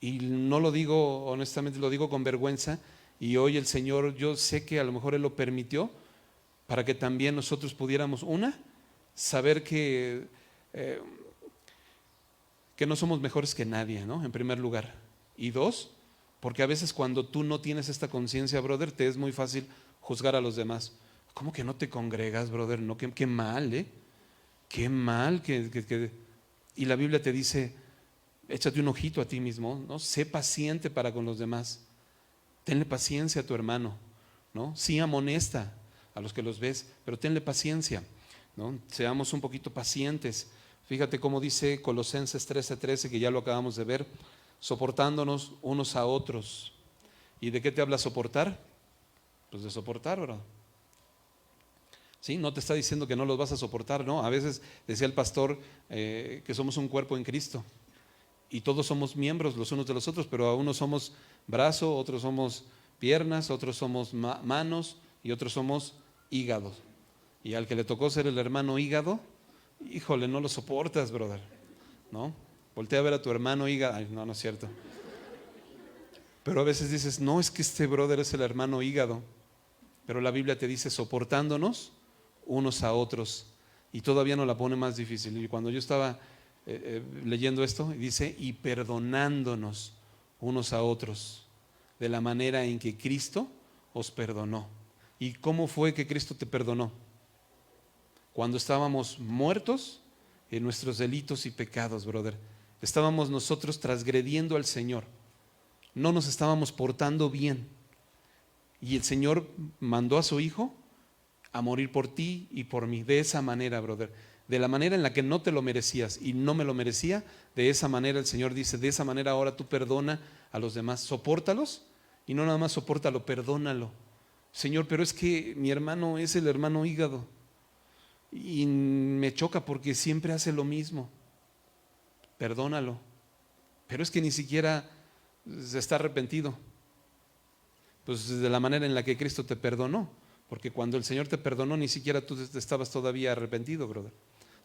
Speaker 1: Y no lo digo honestamente, lo digo con vergüenza. Y hoy el Señor, yo sé que a lo mejor Él lo permitió para que también nosotros pudiéramos, saber que no somos mejores que nadie, ¿no? En primer lugar. Y 2, porque a veces cuando tú no tienes esta conciencia, brother, te es muy fácil juzgar a los demás. ¿Cómo que no te congregas, brother? No, qué mal, ¿eh? Qué mal Y la Biblia te dice, échate un ojito a ti mismo, ¿no? Sé paciente para con los demás. Tenle paciencia a tu hermano, ¿no? Sí amonesta a los que los ves, pero tenle paciencia, ¿no? Seamos un poquito pacientes. Fíjate cómo dice Colosenses 13:13, que ya lo acabamos de ver, soportándonos unos a otros. ¿Y de qué te habla soportar? Pues de soportar, ¿verdad? ¿Sí? No te está diciendo que no los vas a soportar, ¿no? A veces decía el pastor que somos un cuerpo en Cristo y todos somos miembros los unos de los otros, pero a unos somos brazo, otros somos piernas, otros somos manos y otros somos hígados. Y al que le tocó ser el hermano hígado, híjole, no lo soportas, brother, ¿no? Voltea a ver a tu hermano hígado. Ay, no, no es cierto. Pero a veces dices, no, es que este brother es el hermano hígado. Pero la Biblia te dice soportándonos unos a otros. Y todavía nos la pone más difícil. Y cuando yo estaba leyendo esto, dice, y perdonándonos unos a otros de la manera en que Cristo os perdonó. ¿Y cómo fue que Cristo te perdonó? Cuando estábamos muertos en nuestros delitos y pecados, brother. Estábamos nosotros transgrediendo al Señor. No nos estábamos portando bien. Y el Señor mandó a su Hijo a morir por ti y por mí. De esa manera, brother. De la manera en la que no te lo merecías y no me lo merecía, de esa manera el Señor dice, de esa manera ahora tú perdona a los demás. Sopórtalos y no nada más sopórtalo, perdónalo. Señor, pero es que mi hermano es el hermano hígado y me choca porque siempre hace lo mismo. Perdónalo. Pero es que ni siquiera se está arrepentido. Pues de la manera en la que Cristo te perdonó. Porque cuando el Señor te perdonó, ni siquiera tú estabas todavía arrepentido, brother.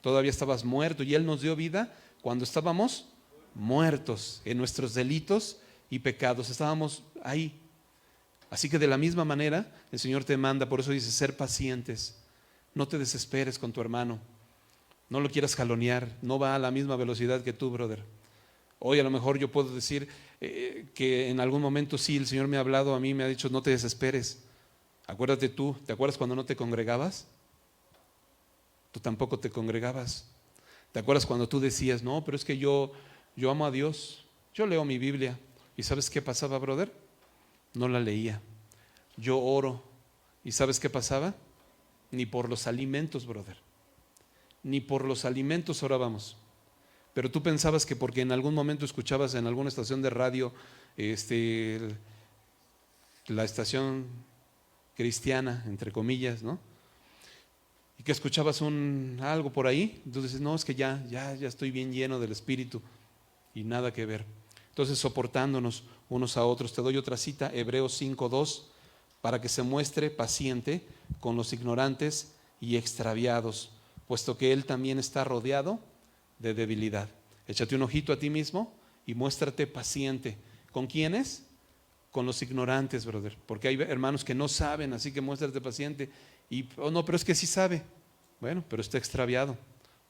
Speaker 1: Todavía estabas muerto y Él nos dio vida cuando estábamos muertos en nuestros delitos y pecados. Estábamos ahí. Así que de la misma manera el Señor te manda, por eso dice, ser pacientes. No te desesperes con tu hermano. No lo quieras jalonear. No va a la misma velocidad que tú, brother. Hoy a lo mejor yo puedo decir que en algún momento sí, el Señor me ha hablado a mí, me ha dicho, no te desesperes. Acuérdate tú, ¿te acuerdas cuando no te congregabas? Tú tampoco te congregabas. ¿Te acuerdas cuando tú decías, no, pero es que yo amo a Dios, yo leo mi Biblia? ¿Y sabes qué pasaba, brother? No la leía. Yo oro. ¿Y sabes qué pasaba? Ni por los alimentos, brother. Ni por los alimentos orábamos. Pero tú pensabas que porque en algún momento escuchabas en alguna estación de radio la estación cristiana, entre comillas, ¿no? Y que escuchabas algo por ahí, entonces dices, no, es que ya estoy bien lleno del Espíritu y nada que ver. Entonces, soportándonos unos a otros. Te doy otra cita, Hebreos 5:2, para que se muestre paciente con los ignorantes y extraviados, puesto que Él también está rodeado de debilidad. Échate un ojito a ti mismo y muéstrate paciente. ¿Con quiénes? Con los ignorantes, brother, porque hay hermanos que no saben, así que muéstrate paciente. Y no, pero es que sí sabe. Bueno, pero está extraviado.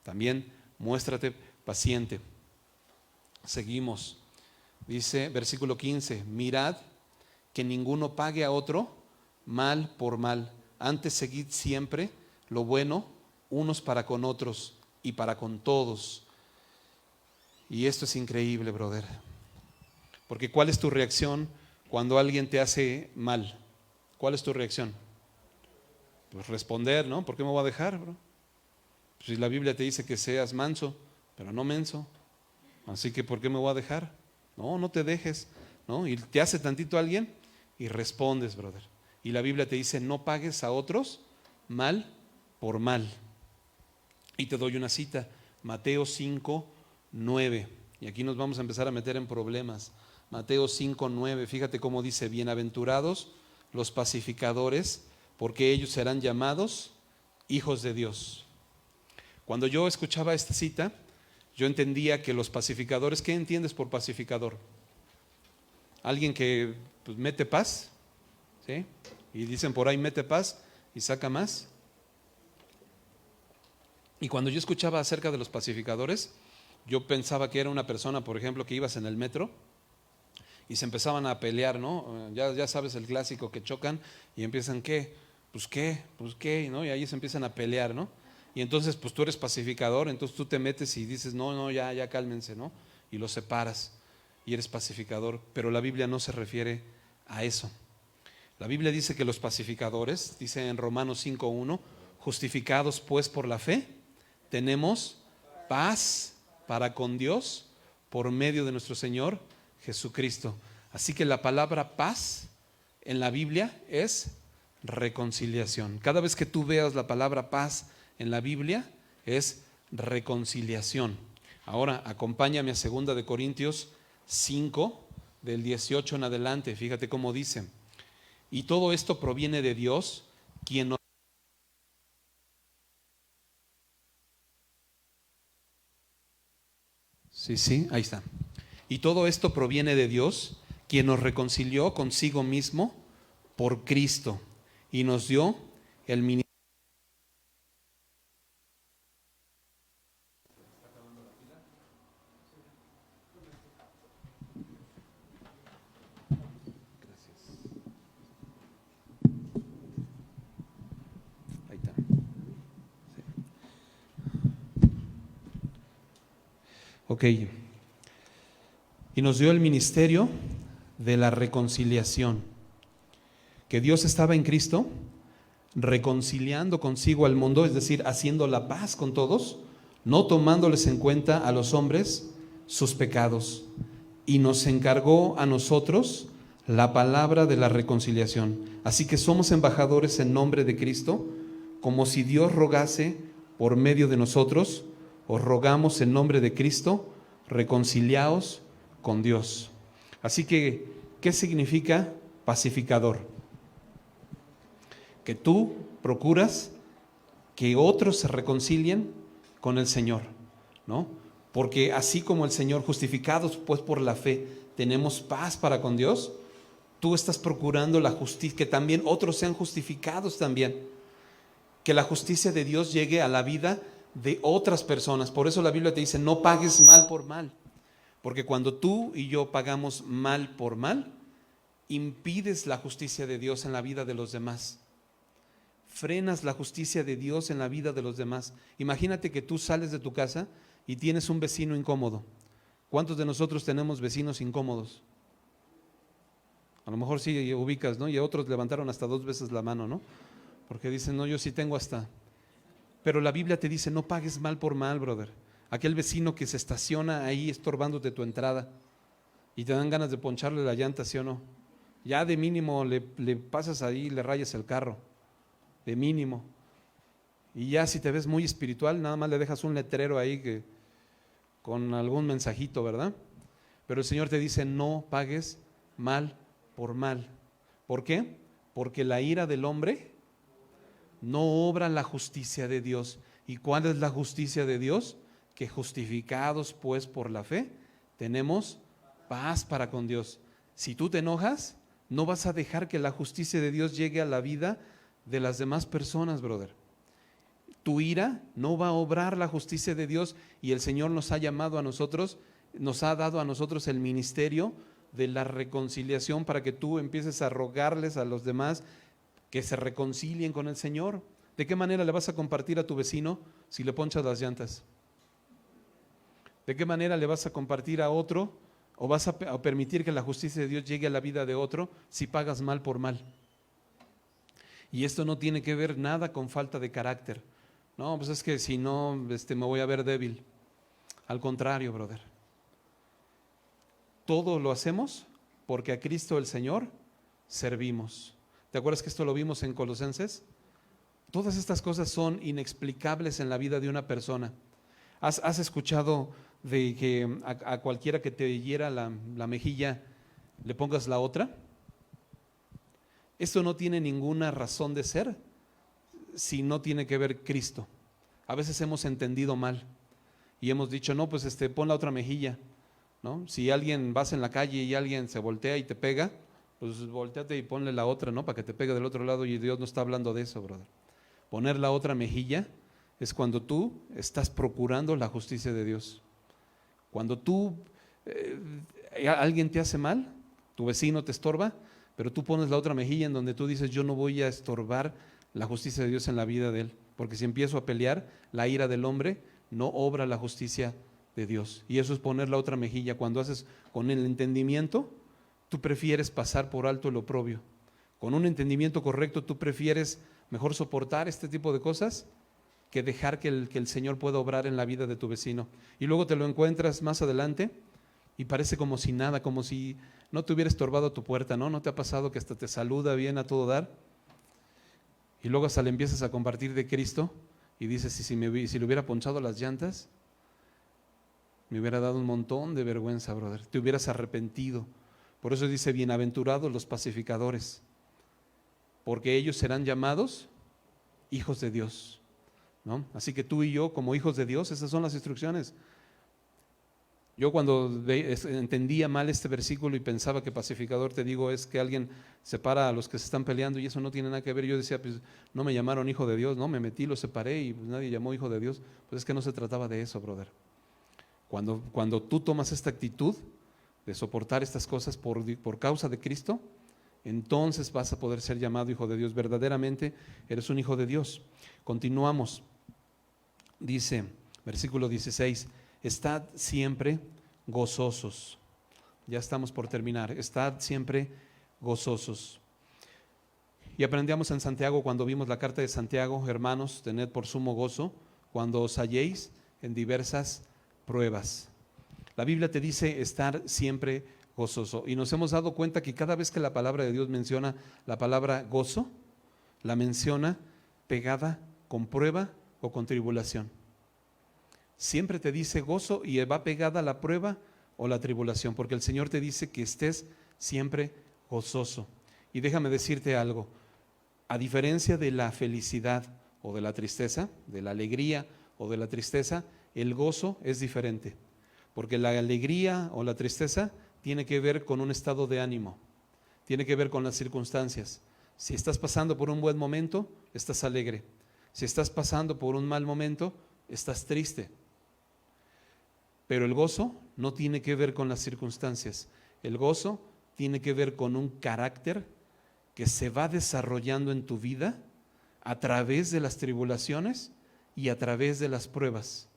Speaker 1: También muéstrate paciente. Seguimos. Dice versículo 15, mirad que ninguno pague a otro mal por mal. Antes seguid siempre lo bueno unos para con otros y para con todos. Y esto es increíble, brother. Porque ¿cuál es tu reacción cuando alguien te hace mal? ¿Cuál es tu reacción? Pues responder, ¿no? ¿Por qué me voy a dejar, bro? Pues si la Biblia te dice que seas manso, pero no menso. Así que ¿por qué me voy a dejar? No, no te dejes, ¿no? Y te hace tantito alguien y respondes, brother. Y la Biblia te dice, no pagues a otros mal por mal. Y te doy una cita, Mateo 5:9. Y aquí nos vamos a empezar a meter en problemas. Mateo 5:9, fíjate cómo dice, bienaventurados los pacificadores, porque ellos serán llamados hijos de Dios. Cuando yo escuchaba esta cita, yo entendía que los pacificadores, ¿qué entiendes por pacificador? Alguien que pues, mete paz, ¿sí? Y dicen por ahí mete paz y saca más. Y cuando yo escuchaba acerca de los pacificadores, yo pensaba que era una persona, por ejemplo, que ibas en el metro y se empezaban a pelear, ¿no? Ya sabes el clásico, que chocan y empiezan, ¿qué? Pues qué, ¿no? Y ahí se empiezan a pelear, ¿no? Y entonces, pues tú eres pacificador, entonces tú te metes y dices, no, ya cálmense, ¿no? Y los separas y eres pacificador. Pero la Biblia no se refiere a eso. La Biblia dice que los pacificadores, dice en Romanos 5:1, justificados pues por la fe, tenemos paz para con Dios por medio de nuestro Señor Jesucristo. Así que la palabra paz en la Biblia es reconciliación. Cada vez que tú veas la palabra paz en la Biblia es reconciliación. Ahora acompáñame a 2 de Corintios 5 del 18 en adelante. Fíjate cómo dice. Y todo esto proviene de Dios, quien nos... Sí, ahí está. Y todo esto proviene de Dios, quien nos reconcilió consigo mismo por Cristo y nos dio el ministerio. Ahí está. Ok. Y nos dio el ministerio de la reconciliación. Que Dios estaba en Cristo reconciliando consigo al mundo, es decir, haciendo la paz con todos, no tomándoles en cuenta a los hombres sus pecados. Y nos encargó a nosotros la palabra de la reconciliación. Así que somos embajadores en nombre de Cristo, como si Dios rogase por medio de nosotros. Os rogamos en nombre de Cristo, reconciliaos con Dios. Así que, ¿qué significa pacificador? Que tú procuras que otros se reconcilien con el Señor, ¿no? Porque así como el Señor, justificados pues por la fe, tenemos paz para con Dios, tú estás procurando la justicia, que también otros sean justificados también, que la justicia de Dios llegue a la vida de otras personas. Por eso la Biblia te dice, no pagues mal por mal, porque cuando tú y yo pagamos mal por mal, impides la justicia de Dios en la vida de los demás. Frenas la justicia de Dios en la vida de los demás. Imagínate que tú sales de tu casa y tienes un vecino incómodo. ¿Cuántos de nosotros tenemos vecinos incómodos? A lo mejor sí ubicas, ¿no? Y otros levantaron hasta 2 veces la mano, ¿no? Porque dicen, no, yo sí tengo hasta. Pero la Biblia te dice, no pagues mal por mal, brother. Aquel vecino que se estaciona ahí estorbándote tu entrada y te dan ganas de poncharle la llanta, ¿sí o no? Ya de mínimo le pasas ahí y le rayas el carro. De mínimo. Y ya si te ves muy espiritual, nada más le dejas un letrero ahí que, con algún mensajito, ¿verdad? Pero el Señor te dice, no pagues mal por mal. ¿Por qué? Porque la ira del hombre no obra la justicia de Dios. ¿Y cuál es la justicia de Dios? Que justificados pues por la fe, tenemos paz para con Dios. Si tú te enojas, no vas a dejar que la justicia de Dios llegue a la vida de las demás personas, brother. Tu ira no va a obrar la justicia de Dios, y el Señor nos ha llamado a nosotros, nos ha dado a nosotros el ministerio de la reconciliación para que tú empieces a rogarles a los demás que se reconcilien con el Señor. ¿De qué manera le vas a compartir a tu vecino si le ponchas las llantas? ¿De qué manera le vas a compartir a otro o vas a permitir que la justicia de Dios llegue a la vida de otro si pagas mal por mal? Y esto no tiene que ver nada con falta de carácter. No, pues es que si no, me voy a ver débil. Al contrario, brother. todo lo hacemos porque a Cristo el Señor servimos. ¿Te acuerdas que esto lo vimos en Colosenses? Todas estas cosas son inexplicables en la vida de una persona. ¿Has escuchado de que a cualquiera que te hiera la mejilla le pongas la otra? Esto no tiene ninguna razón de ser si no tiene que ver Cristo. A veces hemos entendido mal y hemos dicho, no, pues pon la otra mejilla, ¿no? Si alguien vas en la calle y alguien se voltea y te pega, pues volteate y ponle la otra, ¿no? Para que te pegue del otro lado, y Dios no está hablando de eso, brother. Poner la otra mejilla es cuando tú estás procurando la justicia de Dios. Cuando alguien te hace mal, tu vecino te estorba, pero tú pones la otra mejilla en donde tú dices, yo no voy a estorbar la justicia de Dios en la vida de él, porque si empiezo a pelear, la ira del hombre no obra la justicia de Dios. Y eso es poner la otra mejilla. Cuando haces con el entendimiento, tú prefieres pasar por alto el oprobio. Con un entendimiento correcto, tú prefieres mejor soportar este tipo de cosas que dejar que el Señor pueda obrar en la vida de tu vecino. Y luego te lo encuentras más adelante y parece como si nada, como si no te hubiera estorbado tu puerta, ¿no? ¿No te ha pasado que hasta te saluda bien a todo dar? Y luego hasta le empiezas a compartir de Cristo y dices, si le hubiera ponchado las llantas, me hubiera dado un montón de vergüenza, brother. Te hubieras arrepentido. Por eso dice, bienaventurados los pacificadores, porque ellos serán llamados hijos de Dios, ¿no? Así que tú y yo, como hijos de Dios, esas son las instrucciones. Yo cuando entendía mal este versículo y pensaba que pacificador, te digo, es que alguien separa a los que se están peleando, y eso no tiene nada que ver. Yo decía, pues no me llamaron hijo de Dios, no, me metí, los separé y pues nadie llamó hijo de Dios. Pues es que no se trataba de eso, brother. Cuando tú tomas esta actitud de soportar estas cosas por causa de Cristo, entonces vas a poder ser llamado hijo de Dios. Verdaderamente eres un hijo de Dios. Continuamos. Dice, versículo 16, estad siempre gozosos. Ya estamos por terminar. Estad siempre gozosos. Y aprendíamos en Santiago, cuando vimos la carta de Santiago, hermanos, tened por sumo gozo cuando os halléis en diversas pruebas. La Biblia te dice estar siempre gozoso. Y nos hemos dado cuenta que cada vez que la palabra de Dios menciona la palabra gozo, la menciona pegada con prueba o con tribulación. Siempre te dice gozo y va pegada la prueba o la tribulación, porque el Señor te dice que estés siempre gozoso. Y déjame decirte algo, a diferencia de la felicidad o de la tristeza, de la alegría o de la tristeza, el gozo es diferente, porque la alegría o la tristeza tiene que ver con un estado de ánimo, tiene que ver con las circunstancias. Si estás pasando por un buen momento, estás alegre. Si estás pasando por un mal momento, estás triste. Pero el gozo no tiene que ver con las circunstancias. El gozo tiene que ver con un carácter que se va desarrollando en tu vida a través de las tribulaciones y a través de las pruebas.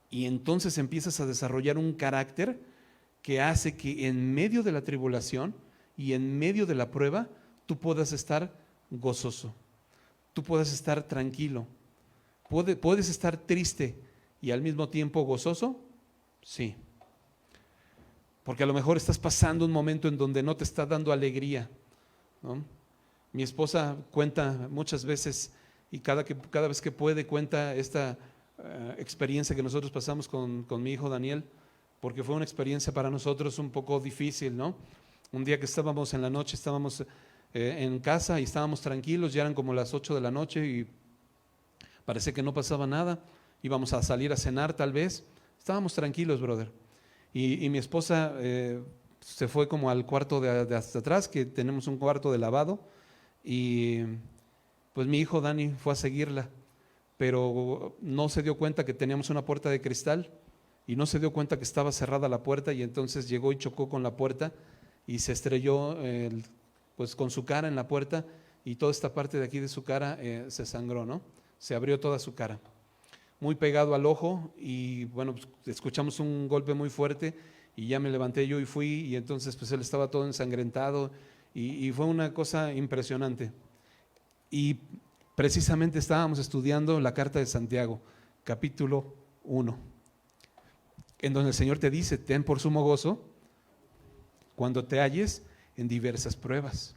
Speaker 1: Y entonces empiezas a desarrollar un carácter que hace que en medio de la tribulación y en medio de la prueba tú puedas estar gozoso, tú puedas estar tranquilo. ¿Puedes estar triste y al mismo tiempo gozoso? Sí. Porque a lo mejor estás pasando un momento en donde no te está dando alegría, ¿no? Mi esposa cuenta muchas veces, y cada vez que puede cuenta esta experiencia que nosotros pasamos con mi hijo Daniel, porque fue una experiencia para nosotros un poco difícil, ¿no? Un día que estábamos en la noche, estábamos en casa y estábamos tranquilos, ya eran como las 8 de la noche y parecía que no pasaba nada, íbamos a salir a cenar tal vez, estábamos tranquilos, brother. Y mi esposa se fue como al cuarto de hasta atrás, que tenemos un cuarto de lavado, y pues mi hijo Dani fue a seguirla, pero no se dio cuenta que teníamos una puerta de cristal y no se dio cuenta que estaba cerrada la puerta, y entonces llegó y chocó con la puerta y se estrelló pues con su cara en la puerta, y toda esta parte de aquí de su cara se sangró, ¿no? Se abrió toda su cara, muy pegado al ojo, y bueno, pues, escuchamos un golpe muy fuerte y ya me levanté yo y fui, y entonces pues él estaba todo ensangrentado y fue una cosa impresionante. Y precisamente estábamos estudiando la carta de Santiago, capítulo 1, en donde el Señor te dice, ten por sumo gozo cuando te halles en diversas pruebas.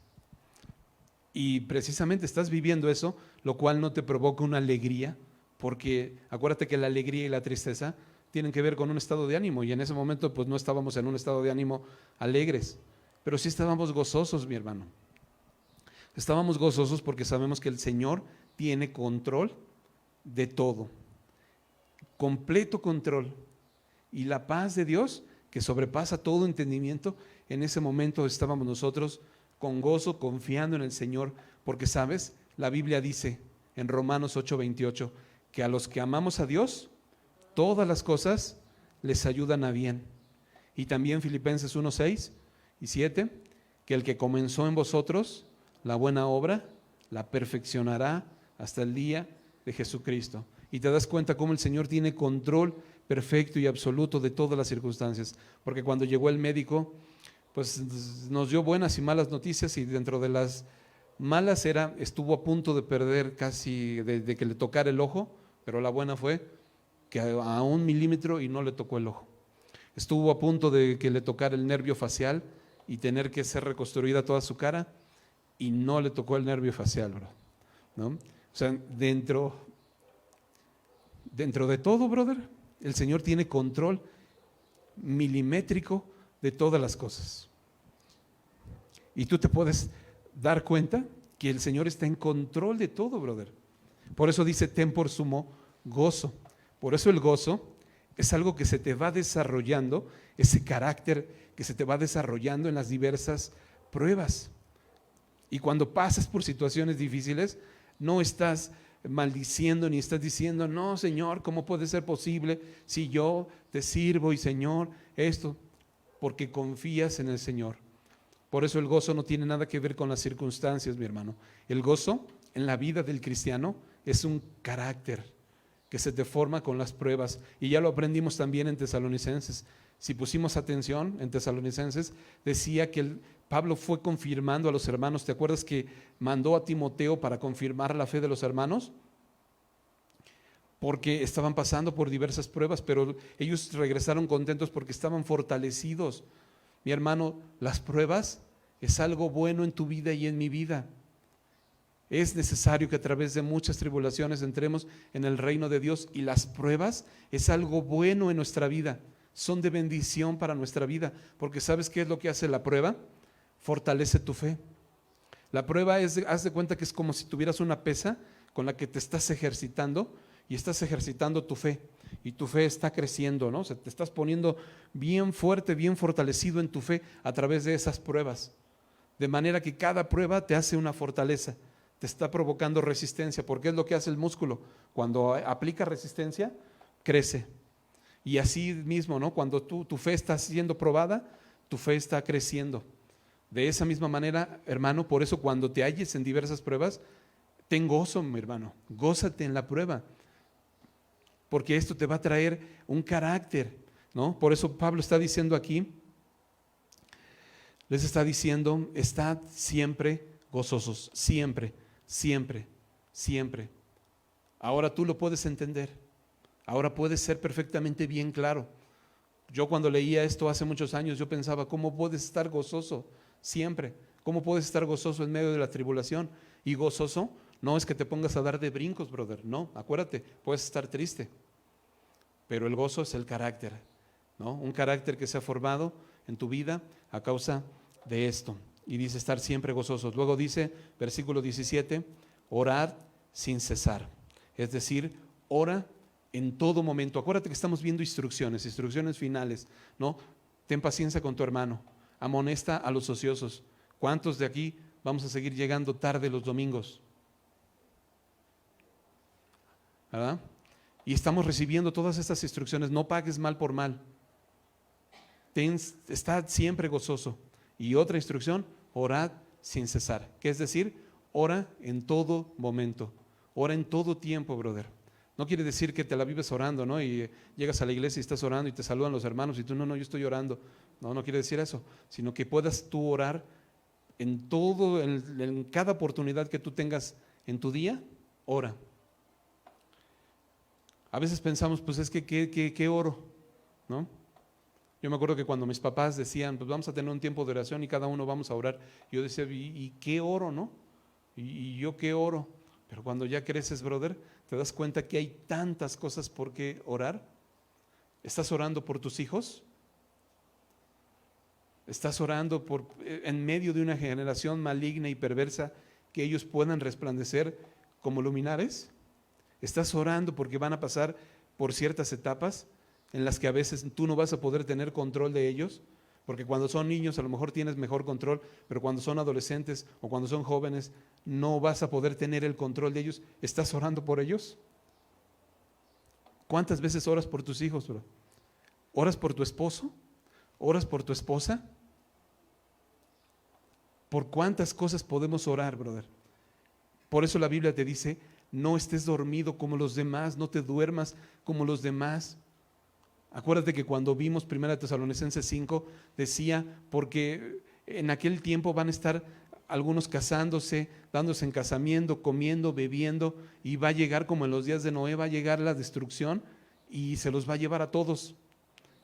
Speaker 1: Y precisamente estás viviendo eso, lo cual no te provoca una alegría, porque acuérdate que la alegría y la tristeza tienen que ver con un estado de ánimo, y en ese momento pues no estábamos en un estado de ánimo alegres, pero sí estábamos gozosos, mi hermano. Estábamos gozosos porque sabemos que el Señor tiene control de todo, completo control, y la paz de Dios, que sobrepasa todo entendimiento, en ese momento estábamos nosotros con gozo, confiando en el Señor, porque sabes, la Biblia dice en Romanos 8:28, que a los que amamos a Dios, todas las cosas les ayudan a bien. Y también Filipenses 1:6 y 7, que el que comenzó en vosotros la buena obra, la perfeccionará hasta el día de Jesucristo. Y te das cuenta cómo el Señor tiene control perfecto y absoluto de todas las circunstancias, porque cuando llegó el médico, pues nos dio buenas y malas noticias, y dentro de las malas estuvo a punto de perder casi, de que le tocara el ojo, pero la buena fue que a 1 milímetro y no le tocó el ojo. Estuvo a punto de que le tocara el nervio facial y tener que ser reconstruida toda su cara, y no le tocó el nervio facial, bro, ¿no? O sea, dentro de todo, brother, el Señor tiene control milimétrico de todas las cosas. Y tú te puedes dar cuenta que el Señor está en control de todo, brother. Por eso dice, ten por sumo gozo. Por eso el gozo es algo que se te va desarrollando, ese carácter que se te va desarrollando en las diversas pruebas. Y cuando pasas por situaciones difíciles, no estás maldiciendo ni estás diciendo, no, Señor, ¿cómo puede ser posible si yo te sirvo y Señor, esto? Porque confías en el Señor. Por eso el gozo no tiene nada que ver con las circunstancias, mi hermano. El gozo en la vida del cristiano es un carácter que se deforma con las pruebas. Y ya lo aprendimos también en Tesalonicenses. Si pusimos atención en Tesalonicenses, decía que Pablo fue confirmando a los hermanos. ¿Te acuerdas que mandó a Timoteo para confirmar la fe de los hermanos? Porque estaban pasando por diversas pruebas, pero ellos regresaron contentos porque estaban fortalecidos. Mi hermano, las pruebas es algo bueno en tu vida y en mi vida. Es necesario que a través de muchas tribulaciones entremos en el reino de Dios, y las pruebas es algo bueno en nuestra vida, son de bendición para nuestra vida, porque ¿sabes qué es lo que hace la prueba? Fortalece tu fe. La prueba haz de cuenta que es como si tuvieras una pesa con la que te estás ejercitando, y estás ejercitando tu fe, y tu fe está creciendo, ¿no? O sea, te estás poniendo bien fuerte, bien fortalecido en tu fe a través de esas pruebas, de manera que cada prueba te hace una fortaleza, te está provocando resistencia, porque es lo que hace el músculo. Cuando aplica resistencia, crece. Y así mismo, ¿no? Cuando tu fe está siendo probada, tu fe está creciendo. De esa misma manera, hermano, por eso cuando te halles en diversas pruebas, ten gozo, mi hermano, gózate en la prueba, porque esto te va a traer un carácter, ¿no? Por eso Pablo está diciendo aquí, les está diciendo, estad siempre gozosos, siempre, siempre, siempre. Ahora tú lo puedes entender, ahora puedes ser perfectamente bien claro. Yo cuando leía esto hace muchos años, yo pensaba, ¿cómo puedes estar gozoso siempre? ¿Cómo puedes estar gozoso en medio de la tribulación? Y gozoso no es que te pongas a dar de brincos, brother, no, acuérdate, puedes estar triste, pero el gozo es el carácter, ¿no? Un carácter que se ha formado en tu vida a causa de esto. Y dice estar siempre gozosos. Luego dice, versículo 17, orad sin cesar. Es decir, ora en todo momento. Acuérdate que estamos viendo instrucciones finales, ¿no? Ten paciencia con tu hermano, amonesta a los ociosos. ¿Cuántos de aquí vamos a seguir llegando tarde los domingos? ¿Verdad? Y estamos recibiendo todas estas instrucciones. No pagues mal por mal. Está siempre gozoso. Y otra instrucción, orad sin cesar. ¿Qué es decir? Ora en todo momento. Ora en todo tiempo, brother. No quiere decir que te la vives orando, ¿no? Y llegas a la iglesia y estás orando y te saludan los hermanos y tú, no, yo estoy orando. No quiere decir eso. Sino que puedas tú orar en todo, en cada oportunidad que tú tengas en tu día, ora. A veces pensamos, pues es que ¿qué oro? ¿No? Yo me acuerdo que cuando mis papás decían, pues vamos a tener un tiempo de oración y cada uno vamos a orar, yo decía, ¿y qué oro, no? ¿Y yo qué oro? Pero cuando ya creces, brother, te das cuenta que hay tantas cosas por qué orar. ¿Estás orando por tus hijos? ¿Estás orando en medio de una generación maligna y perversa, que ellos puedan resplandecer como luminares? ¿Estás orando porque van a pasar por ciertas etapas en las que a veces tú no vas a poder tener control de ellos? Porque cuando son niños a lo mejor tienes mejor control, pero cuando son adolescentes o cuando son jóvenes no vas a poder tener el control de ellos. ¿Estás orando por ellos? ¿Cuántas veces oras por tus hijos, bro? ¿Oras por tu esposo? ¿Oras por tu esposa? ¿Por cuántas cosas podemos orar, brother? Por eso la Biblia te dice, no estés dormido como los demás, no te duermas como los demás. Acuérdate que cuando vimos 1 Tesalonicenses 5, decía, porque en aquel tiempo van a estar algunos casándose, dándose en casamiento, comiendo, bebiendo, y va a llegar como en los días de Noé, va a llegar la destrucción y se los va a llevar a todos.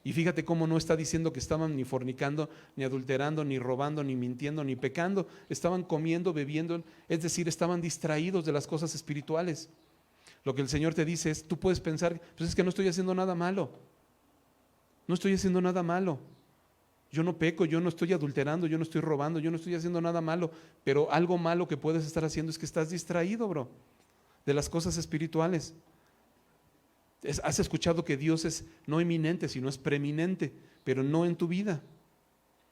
Speaker 1: Y fíjate cómo no está diciendo que estaban ni fornicando, ni adulterando, ni robando, ni mintiendo, ni pecando. Estaban comiendo, bebiendo, es decir, estaban distraídos de las cosas espirituales. Lo que el Señor te dice es, tú puedes pensar, pues es que no estoy haciendo nada malo. No estoy haciendo nada malo. Yo no peco, yo no estoy adulterando, yo no estoy robando, yo no estoy haciendo nada malo. Pero algo malo que puedes estar haciendo es que estás distraído, bro, de las cosas espirituales. Has escuchado que Dios es no eminente, sino es preeminente, pero no en tu vida,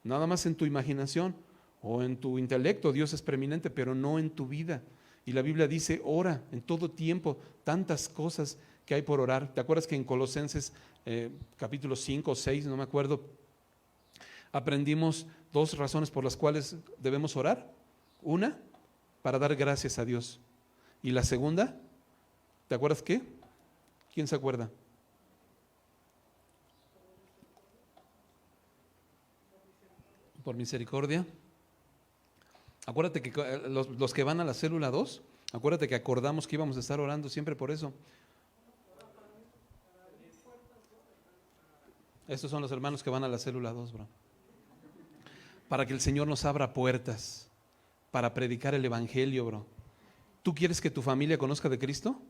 Speaker 1: nada más en tu imaginación o en tu intelecto. Dios es preeminente, pero no en tu vida. Y la Biblia dice, ora en todo tiempo, tantas cosas que hay por orar. ¿Te acuerdas que en Colosenses capítulo 5 o 6, no me acuerdo, aprendimos 2 razones por las cuales debemos orar? Una, para dar gracias a Dios. Y la segunda, ¿te acuerdas qué? ¿Quién se acuerda? Por misericordia. Acuérdate que los que van a la célula 2, acuérdate que acordamos que íbamos a estar orando siempre por eso. Estos son los hermanos que van a la célula 2, bro. Para que el Señor nos abra puertas para predicar el evangelio, bro. ¿Tú quieres que tu familia conozca de Cristo?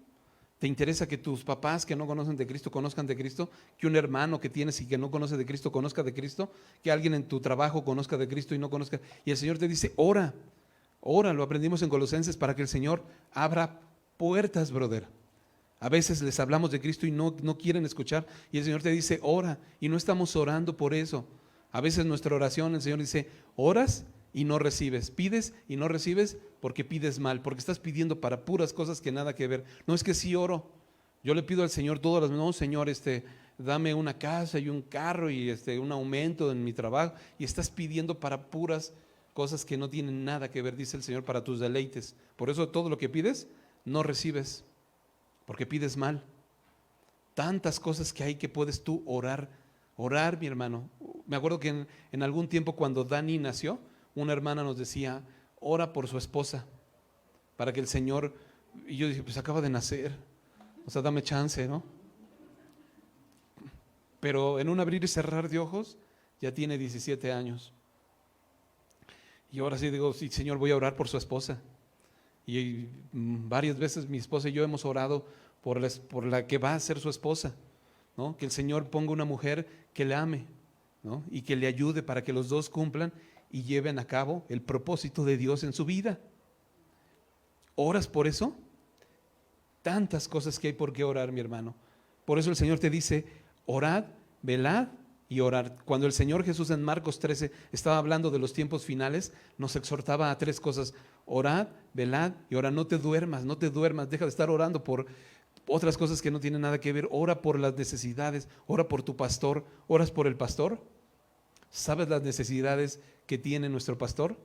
Speaker 1: ¿Te interesa que tus papás que no conocen de Cristo conozcan de Cristo? ¿Que un hermano que tienes y que no conoce de Cristo conozca de Cristo? ¿Que alguien en tu trabajo conozca de Cristo y no conozca? Y el Señor te dice, ora, lo aprendimos en Colosenses, para que el Señor abra puertas, brother. A veces les hablamos de Cristo y no quieren escuchar, y el Señor te dice, ora, y no estamos orando por eso. A veces nuestra oración, el Señor dice, oras y no recibes, pides y no recibes porque pides mal, porque estás pidiendo para puras cosas que nada que ver. No es que sí oro, yo le pido al Señor todas las, no Señor, dame una casa y un carro y un aumento en mi trabajo, y estás pidiendo para puras cosas que no tienen nada que ver, dice el Señor, para tus deleites. Por eso todo lo que pides no recibes, porque pides mal. Tantas cosas que hay que puedes tú orar, mi hermano. Me acuerdo que en algún tiempo cuando Dani nació, una hermana nos decía, ora por su esposa, para que el Señor, y yo dije, pues acaba de nacer, o sea, dame chance, ¿no? Pero en un abrir y cerrar de ojos, ya tiene 17 años. Y ahora sí digo, sí, Señor, voy a orar por su esposa. Y varias veces mi esposa y yo hemos orado por la que va a ser su esposa, ¿no? Que el Señor ponga una mujer que le ame, ¿no? Y que le ayude para que los dos cumplan y lleven a cabo el propósito de Dios en su vida. ¿Oras por eso? Tantas cosas que hay por qué orar, mi hermano. Por eso el Señor te dice, orad, velad y orar. Cuando el Señor Jesús en Marcos 13 estaba hablando de los tiempos finales, nos exhortaba a 3 cosas: orad, velad y orad. No te duermas, deja de estar orando por otras cosas que no tienen nada que ver. Ora por las necesidades, ora por tu pastor. ¿Oras por el pastor? ¿Sabes las necesidades que tiene nuestro pastor?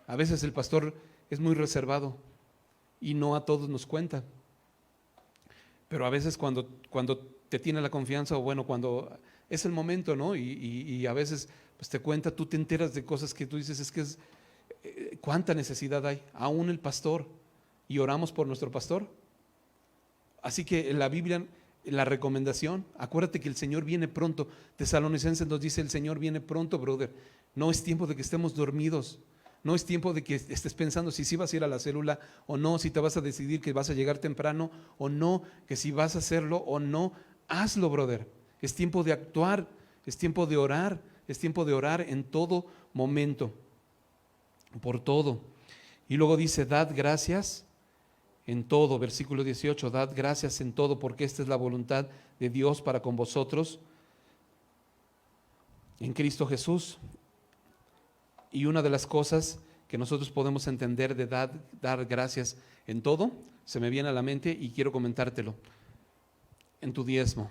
Speaker 1: A veces el pastor es muy reservado y no a todos nos cuenta. Pero a veces cuando te tiene la confianza, o bueno, cuando es el momento, ¿no? Y a veces pues te cuenta, tú te enteras de cosas que tú dices, ¿cuánta necesidad hay? Aún el pastor. ¿Y oramos por nuestro pastor? Así que en la Biblia La recomendación, acuérdate que el Señor viene pronto. Tesalonicenses nos dice: el Señor viene pronto, brother. No es tiempo de que estemos dormidos. No es tiempo de que estés pensando si sí vas a ir a la célula o no, si te vas a decidir que vas a llegar temprano o no, que si vas a hacerlo o no. Hazlo, brother. Es tiempo de actuar, es tiempo de orar, es tiempo de orar en todo momento, por todo. Y luego dice: dad gracias en todo, versículo 18, dad gracias en todo, porque esta es la voluntad de Dios para con vosotros en Cristo Jesús. Y una de las cosas que nosotros podemos entender de dar gracias en todo, se me viene a la mente y quiero comentártelo: en tu diezmo.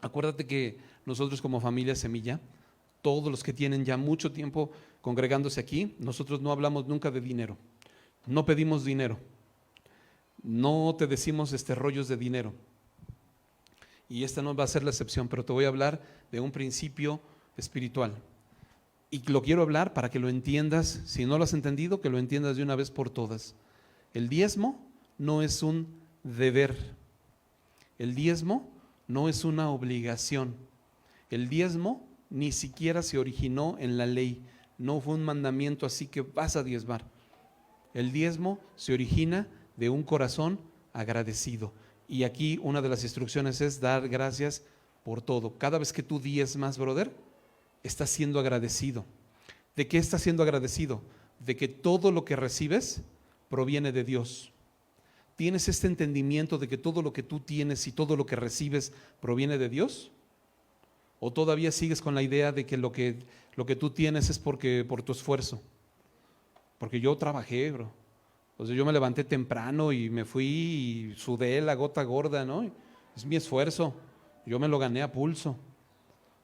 Speaker 1: Acuérdate que nosotros como familia Semilla, todos los que tienen ya mucho tiempo congregándose aquí, nosotros no hablamos nunca de dinero, no pedimos dinero, no te decimos rollos de dinero. Y esta no va a ser la excepción, pero te voy a hablar de un principio espiritual. Y lo quiero hablar para que lo entiendas. Si no lo has entendido, que lo entiendas de una vez por todas. El diezmo no es un deber. El diezmo no es una obligación. El diezmo ni siquiera se originó en la ley. No fue un mandamiento así que vas a diezmar. El diezmo se origina de un corazón agradecido. Y aquí una de las instrucciones es dar gracias por todo. Cada vez que tú diezmas, brother, estás siendo agradecido. ¿De qué estás siendo agradecido? De que todo lo que recibes proviene de Dios. ¿Tienes este entendimiento de que todo lo que tú tienes y todo lo que recibes proviene de Dios? ¿O todavía sigues con la idea de que lo que tú tienes es por tu esfuerzo? Porque yo trabajé, bro. O sea, yo me levanté temprano y me fui y sudé la gota gorda, ¿no? Es mi esfuerzo. Yo me lo gané a pulso.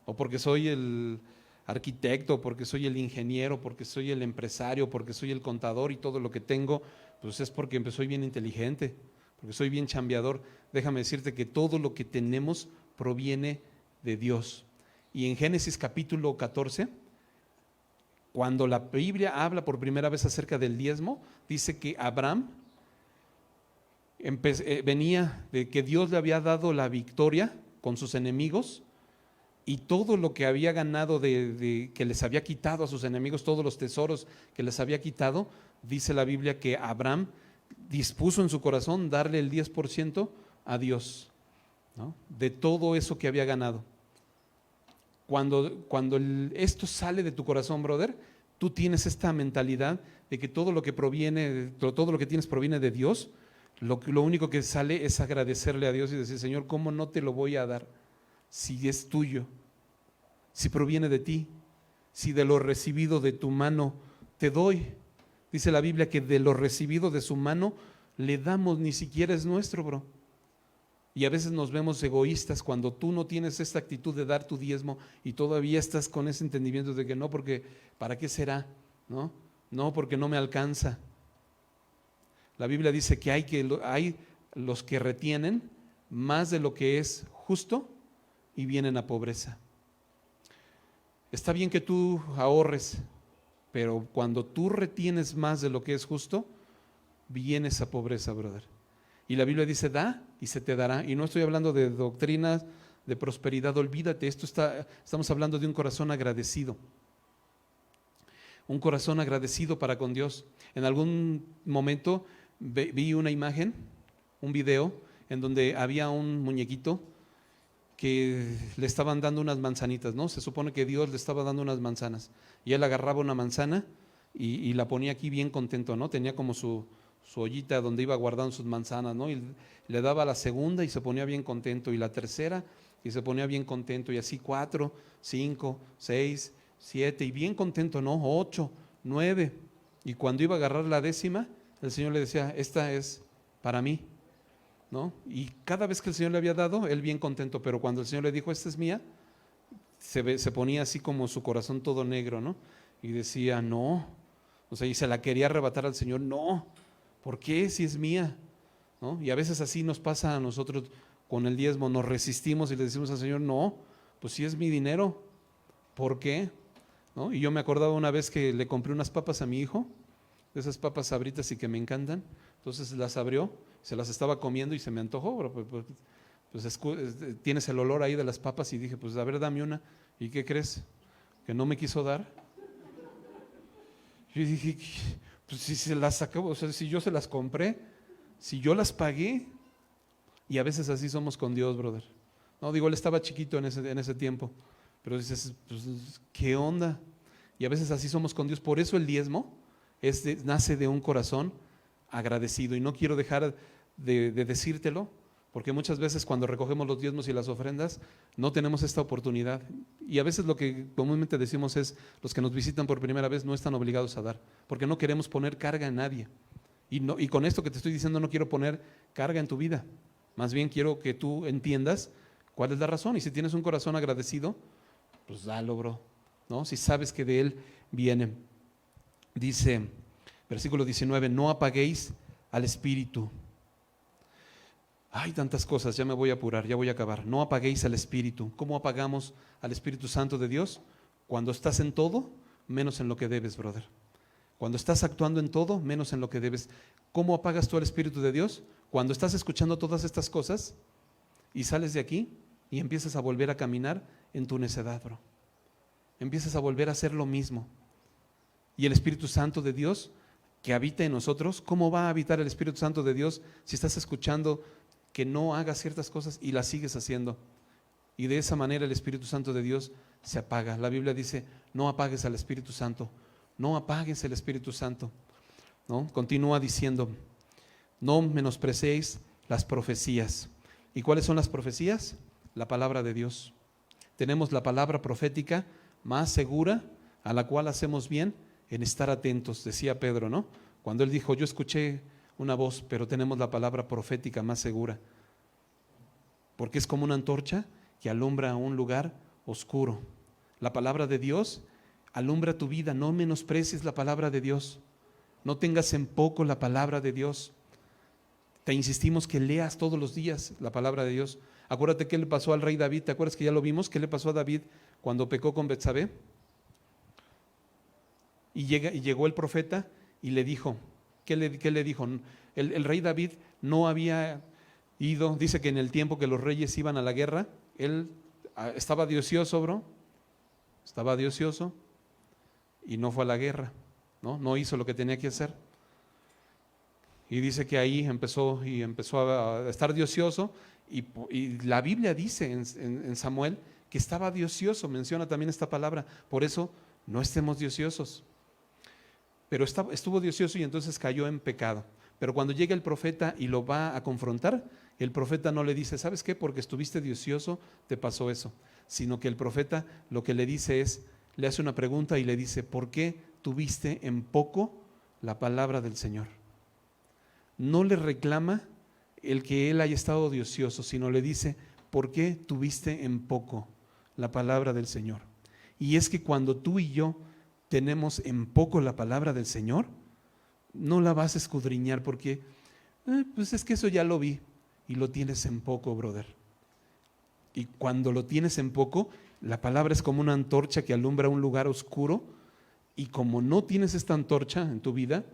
Speaker 1: O porque soy el arquitecto, porque soy el ingeniero, porque soy el empresario, porque soy el contador y todo lo que tengo, pues es porque soy bien inteligente, porque soy bien chambeador. Déjame decirte que todo lo que tenemos proviene de Dios. Y en Génesis capítulo 14, cuando la Biblia habla por primera vez acerca del diezmo, dice que Abraham venía de que Dios le había dado la victoria con sus enemigos, y todo lo que había ganado que les había quitado a sus enemigos, todos los tesoros que les había quitado, dice la Biblia que Abraham dispuso en su corazón darle el 10% a Dios, ¿no? De todo eso que había ganado. Cuando esto sale de tu corazón, brother, tú tienes esta mentalidad de que todo lo que tienes proviene de Dios. Lo único que sale es agradecerle a Dios y decir: Señor, ¿cómo no te lo voy a dar si es tuyo, si proviene de ti, si de lo recibido de tu mano te doy? Dice la Biblia que de lo recibido de su mano le damos, ni siquiera es nuestro, bro. Y a veces nos vemos egoístas cuando tú no tienes esta actitud de dar tu diezmo y todavía estás con ese entendimiento de que no, porque ¿para qué será? No, porque no me alcanza. La Biblia dice que hay los que retienen más de lo que es justo y vienen a pobreza. Está bien que tú ahorres, pero cuando tú retienes más de lo que es justo, vienes a pobreza, brother. Y la Biblia dice: da y se te dará. Y no estoy hablando de doctrinas de prosperidad, olvídate. Estamos hablando de un corazón agradecido. Un corazón agradecido para con Dios. En algún momento vi una imagen, un video, en donde había un muñequito que le estaban dando unas manzanitas, ¿no? Se supone que Dios le estaba dando unas manzanas. Y él agarraba una manzana y la ponía aquí bien contento, ¿no? Tenía como su ollita donde iba guardando sus manzanas, ¿no? Y le daba la segunda y se ponía bien contento, y la tercera y se ponía bien contento, y así 4, 5, 6, 7, y bien contento, ¿no? 8, 9, y cuando iba a agarrar la 10ª, el Señor le decía: esta es para mí, ¿no? Y cada vez que el Señor le había dado, él bien contento, pero cuando el Señor le dijo: esta es mía, se ponía así como su corazón todo negro, ¿no? Y decía: no, o sea, y se la quería arrebatar al Señor: no, ¿por qué si es mía? ¿No? Y a veces así nos pasa a nosotros con el diezmo, nos resistimos y le decimos al Señor: no, pues si es mi dinero, ¿por qué? ¿No? Y yo me acordaba una vez que le compré unas papas a mi hijo, de esas papas sabritas y que me encantan, entonces las abrió, se las estaba comiendo y se me antojó, pues tienes el olor ahí de las papas y dije, pues a ver, dame una. ¿Y qué crees? Que no me quiso dar. Yo dije, pues si se las acabo, o sea, si yo se las compré, si yo las pagué, y a veces así somos con Dios, brother. No, digo, él estaba chiquito en ese tiempo, pero dices, pues, ¿qué onda? Y a veces así somos con Dios. Por eso el diezmo nace de un corazón agradecido. Y no quiero dejar de decírtelo, porque muchas veces cuando recogemos los diezmos y las ofrendas, no tenemos esta oportunidad. Y a veces lo que comúnmente decimos es, los que nos visitan por primera vez no están obligados a dar, porque no queremos poner carga en nadie. Y con esto que te estoy diciendo no quiero poner carga en tu vida. Más bien quiero que tú entiendas cuál es la razón. Y si tienes un corazón agradecido, pues dalo, bro, ¿no? Si sabes que de Él viene. Dice, versículo 19, no apaguéis al Espíritu. Hay tantas cosas, ya me voy a apurar, ya voy a acabar. No apaguéis al Espíritu. ¿Cómo apagamos al Espíritu Santo de Dios? Cuando estás en todo, menos en lo que debes, brother. Cuando estás actuando en todo, menos en lo que debes. ¿Cómo apagas tú al Espíritu de Dios? Cuando estás escuchando todas estas cosas y sales de aquí y empiezas a volver a caminar en tu necedad, bro. Empiezas a volver a hacer lo mismo. Y el Espíritu Santo de Dios que habita en nosotros, ¿cómo va a habitar el Espíritu Santo de Dios si estás escuchando que no hagas ciertas cosas y las sigues haciendo? Y de esa manera el Espíritu Santo de Dios se apaga. La Biblia dice, no apagues al Espíritu Santo, no apagues el Espíritu Santo, ¿no? Continúa diciendo, no menospreciéis las profecías. ¿Y cuáles son las profecías? La palabra de Dios. Tenemos la palabra profética más segura, a la cual hacemos bien en estar atentos, decía Pedro, ¿no? Cuando él dijo, yo escuché una voz, pero tenemos la palabra profética más segura, porque es como una antorcha que alumbra un lugar oscuro. La palabra de Dios alumbra tu vida. No menosprecies la palabra de Dios, no tengas en poco la palabra de Dios. Te insistimos que leas todos los días la palabra de Dios. Acuérdate qué le pasó al rey David. ¿Te acuerdas que ya lo vimos? ¿Qué le pasó a David cuando pecó con Betsabé? Y llegó el profeta y le dijo, ¿qué le dijo? El rey David no había ido, dice que en el tiempo que los reyes iban a la guerra, él estaba de ocioso, bro, estaba de ocioso y no fue a la guerra, no hizo lo que tenía que hacer. Y dice que ahí empezó a estar de ocioso y la Biblia dice en Samuel que estaba de ocioso, menciona también esta palabra, por eso no estemos de ociosos. Pero estuvo de ocioso y entonces cayó en pecado. Pero cuando llega el profeta y lo va a confrontar, el profeta no le dice, ¿sabes qué? Porque estuviste de ocioso, te pasó eso. Sino que el profeta lo que le dice es, le hace una pregunta y le dice, ¿por qué tuviste en poco la palabra del Señor? No le reclama el que él haya estado de ocioso, sino le dice, ¿por qué tuviste en poco la palabra del Señor? Y es que cuando tú y yo tenemos en poco la palabra del Señor, no la vas a escudriñar porque, pues es que eso ya lo vi, y lo tienes en poco, brother. Y cuando lo tienes en poco, la palabra es como una antorcha que alumbra un lugar oscuro, y como no tienes esta antorcha en tu vida,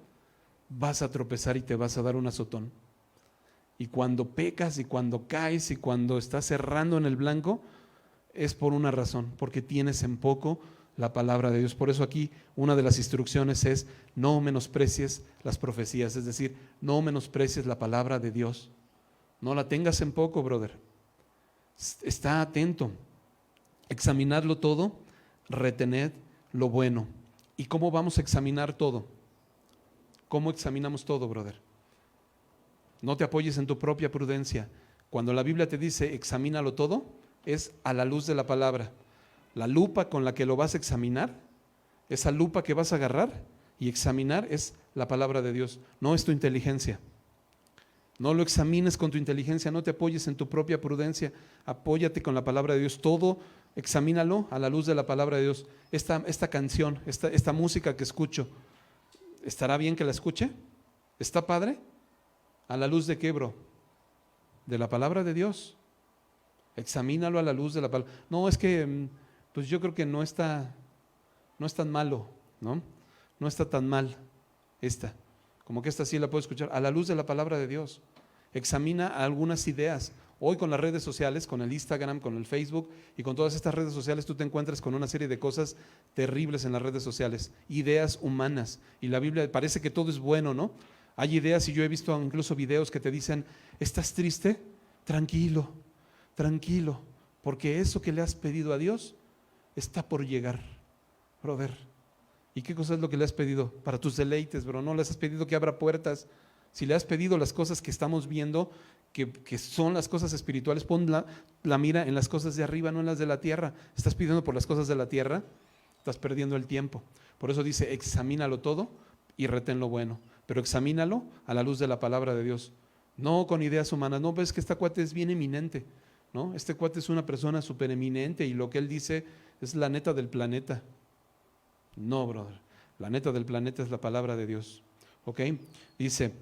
Speaker 1: vas a tropezar y te vas a dar un azotón. Y cuando pecas y cuando caes y cuando estás errando en el blanco, es por una razón, porque tienes en poco la palabra de Dios. Por eso aquí una de las instrucciones es no menosprecies las profecías, es decir, no menosprecies la palabra de Dios. No la tengas en poco, brother. Está atento. Examinadlo todo, retened lo bueno. ¿Y cómo vamos a examinar todo? ¿Cómo examinamos todo, brother? No te apoyes en tu propia prudencia. Cuando la Biblia te dice examínalo todo, es a la luz de la palabra. La lupa con la que lo vas a examinar, esa lupa que vas a agarrar y examinar es la palabra de Dios, no es tu inteligencia. No lo examines con tu inteligencia, no te apoyes en tu propia prudencia, apóyate con la palabra de Dios. Todo examínalo a la luz de la palabra de Dios. Esta canción, esta música que escucho, ¿estará bien que la escuche? ¿Está padre? ¿A la luz de qué, bro? De la palabra de Dios. Examínalo a la luz de la palabra. No, es que pues yo creo que no es tan malo, ¿no? No está tan mal como que esta sí la puedo escuchar, a la luz de la palabra de Dios. Examina algunas ideas Hoy con las redes sociales, con el Instagram, con el Facebook y con todas estas redes sociales, tú te encuentras con una serie de cosas terribles en las redes sociales, ideas humanas. Y la Biblia parece que todo es bueno, ¿no? Hay ideas y yo he visto incluso videos que te dicen, ¿estás triste? Tranquilo, tranquilo, porque eso que le has pedido a Dios está por llegar, brother. ¿Y qué cosa es lo que le has pedido? Para tus deleites, bro. No le has pedido que abra puertas. Si le has pedido las cosas que estamos viendo, que son las cosas espirituales, pon la mira en las cosas de arriba, no en las de la tierra. Estás pidiendo por las cosas de la tierra, estás perdiendo el tiempo. Por eso dice, examínalo todo y retén lo bueno. Pero examínalo a la luz de la palabra de Dios. No con ideas humanas. No, ves que este cuate es bien eminente, ¿no? Este cuate es una persona súper eminente y lo que él dice es la neta del planeta. No, brother. La neta del planeta es la palabra de Dios. ¿Ok? Dice,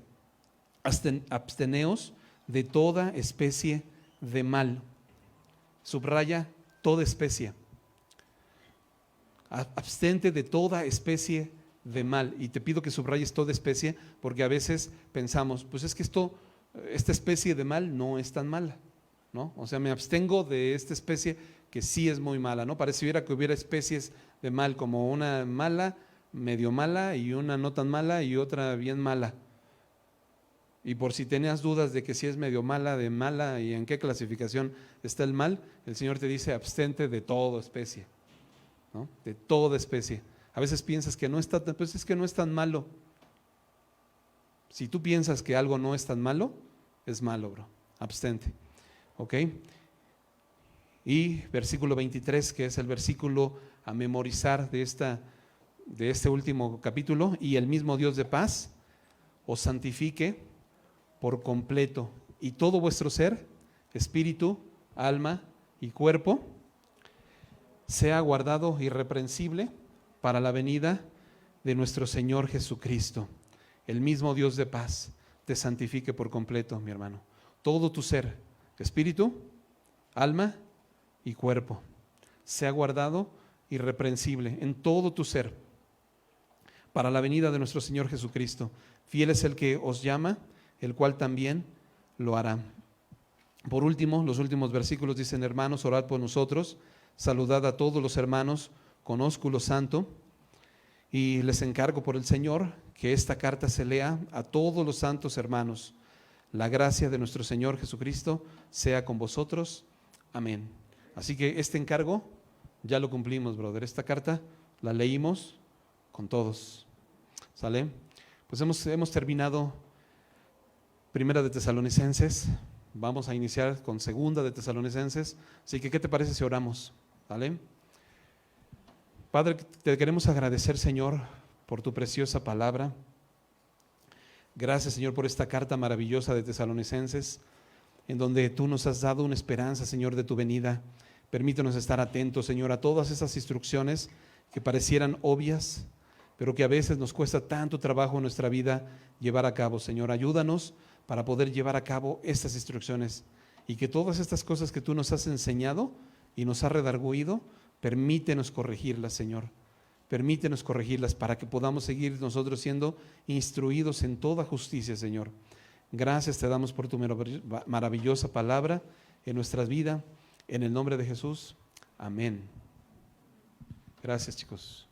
Speaker 1: absteneos de toda especie de mal. Subraya toda especie. Abstente de toda especie de mal. Y te pido que subrayes toda especie porque a veces pensamos, pues es que esta especie de mal no es tan mala, ¿no? O sea, me abstengo de esta especie que sí es muy mala, ¿no? Pareciera que hubiera especies de mal, como una mala, medio mala y una no tan mala y otra bien mala. Y por si tenías dudas de que si es medio mala, de mala y en qué clasificación está el mal, el Señor te dice abstente de toda especie, ¿no? De toda especie. A veces piensas que no está, pues es que no es tan malo. Si tú piensas que algo no es tan malo, es malo, bro. Abstente. ¿Ok? Y versículo 23, que es el versículo a memorizar de este último capítulo, y el mismo Dios de paz os santifique por completo, y todo vuestro ser, espíritu, alma y cuerpo, sea guardado irreprensible para la venida de nuestro Señor Jesucristo. El mismo Dios de paz te santifique por completo, mi hermano. Todo tu ser, espíritu, alma y cuerpo, sea guardado irreprensible en todo tu ser para la venida de nuestro Señor Jesucristo. Fiel es el que os llama, el cual también lo hará. Por último, los últimos versículos dicen, hermanos, orad por nosotros, saludad a todos los hermanos con ósculo santo, y les encargo por el Señor que esta carta se lea a todos los santos hermanos. La gracia de nuestro Señor Jesucristo sea con vosotros. Amén. Así que este encargo ya lo cumplimos, brother. Esta carta la leímos con todos. ¿Sale? Pues hemos terminado Primera de Tesalonicenses. Vamos a iniciar con Segunda de Tesalonicenses. Así que, ¿qué te parece si oramos? ¿Vale? Padre, te queremos agradecer, Señor, por tu preciosa palabra. Gracias, Señor, por esta carta maravillosa de Tesalonicenses, en donde tú nos has dado una esperanza, Señor, de tu venida. Permítanos estar atentos, Señor, a todas esas instrucciones que parecieran obvias, pero que a veces nos cuesta tanto trabajo en nuestra vida llevar a cabo. Señor, ayúdanos para poder llevar a cabo estas instrucciones y que todas estas cosas que tú nos has enseñado y nos has redarguido, permítenos corregirlas, Señor. Permítenos corregirlas para que podamos seguir nosotros siendo instruidos en toda justicia, Señor. Gracias te damos por tu maravillosa palabra en nuestra vida. En el nombre de Jesús. Amén. Gracias, chicos.